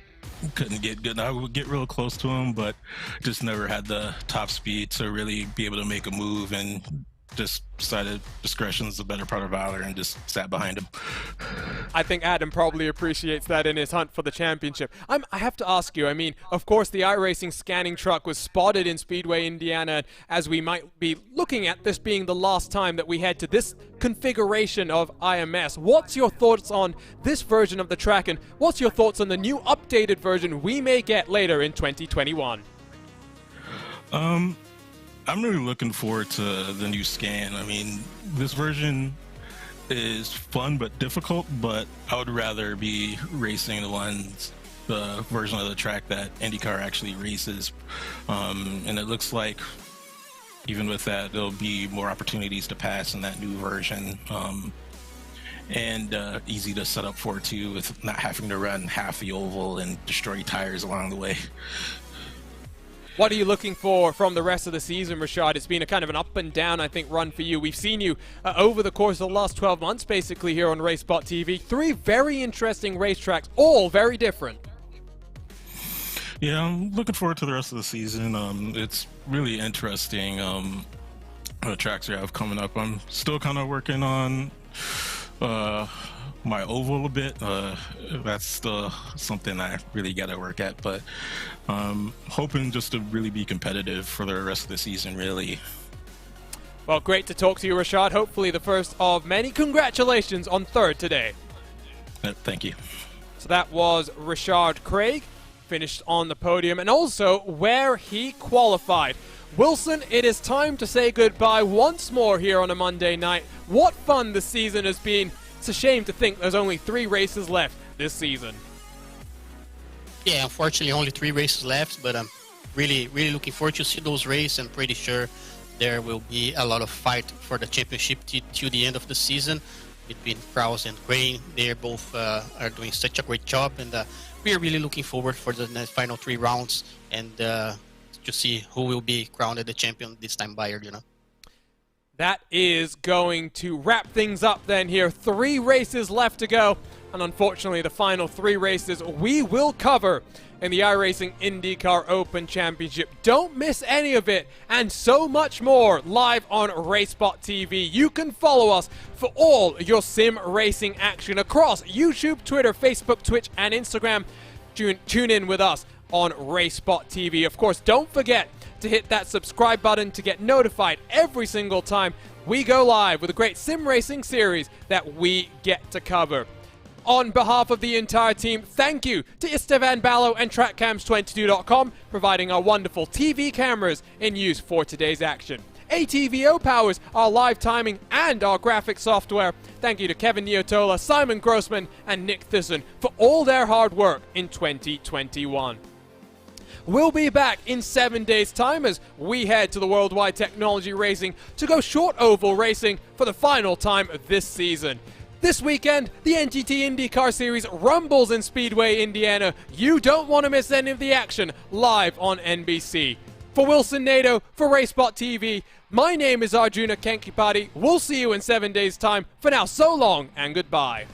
get good. I would get real close to him, but just never had the top speed to really be able to make a move, and just decided discretion's the better part of valor and just sat behind him. I think Adam probably appreciates that in his hunt for the championship. I have to ask you, I mean, of course the iRacing scanning truck was spotted in Speedway, Indiana, as we might be looking at this being the last time that we head to this configuration of IMS. What's your thoughts on this version of the track, and what's your thoughts on the new updated version we may get later in 2021? I'm really looking forward to the new scan. I mean, this version is fun but difficult, but I would rather be racing the version of the track that IndyCar actually races. And it looks like even with that, there'll be more opportunities to pass in that new version. And easy to set up for too, with not having to run half the oval and destroy tires along the way. What are you looking for from the rest of the season, Rashad? It's been a kind of an up and down, I think, run for you. We've seen you over the course of the last 12 months, basically, here on RaceSpotTV. 3 very interesting racetracks, all very different. Yeah, I'm looking forward to the rest of the season. It's really interesting, the tracks we have coming up. I'm still kind of working on my oval a bit. That's still something I really got to work at, but hoping just to really be competitive for the rest of the season, really. Well, great to talk to you, Rashad. Hopefully the first of many. Congratulations on 3rd today. Thank you. So that was Rashad Craig, finished on the podium, and also where he qualified. Wilson, it is time to say goodbye once more here on a Monday night. What fun this season has been. It's a shame to think there's only 3 races left this season. Yeah, unfortunately only 3 races left, but I'm really looking forward to see those races. I'm pretty sure there will be a lot of fight for the championship till the end of the season between Kraus and Crane. They both are doing such a great job, and we are really looking forward for the final 3 rounds and to see who will be crowned the champion this time by year, you know. That is going to wrap things up then here. 3 races left to go. And unfortunately, the final 3 races we will cover in the iRacing IndyCar Open Championship. Don't miss any of it, and so much more live on RaceSpotTV. You can follow us for all your sim racing action across YouTube, Twitter, Facebook, Twitch, and Instagram. Tune in with us on RaceSpotTV. Of course, don't forget to hit that subscribe button to get notified every single time we go live with a great sim racing series that we get to cover. On behalf of the entire team, thank you to Istvan Ballo and TrackCams22.com, providing our wonderful TV cameras in use for today's action. ATVO powers our live timing and our graphics software. Thank you to Kevin Neotola, Simon Grossman, and Nick Thyssen for all their hard work in 2021. We'll be back in 7 days' time as we head to the Worldwide Technology Racing to go short oval racing for the final time this season. This weekend, the NTT IndyCar Series rumbles in Speedway, Indiana. You don't want to miss any of the action live on NBC. For Wilson Nato, for RaceSpotTV, my name is Arjuna Kankipati. We'll see you in 7 days' time. For now, so long and goodbye.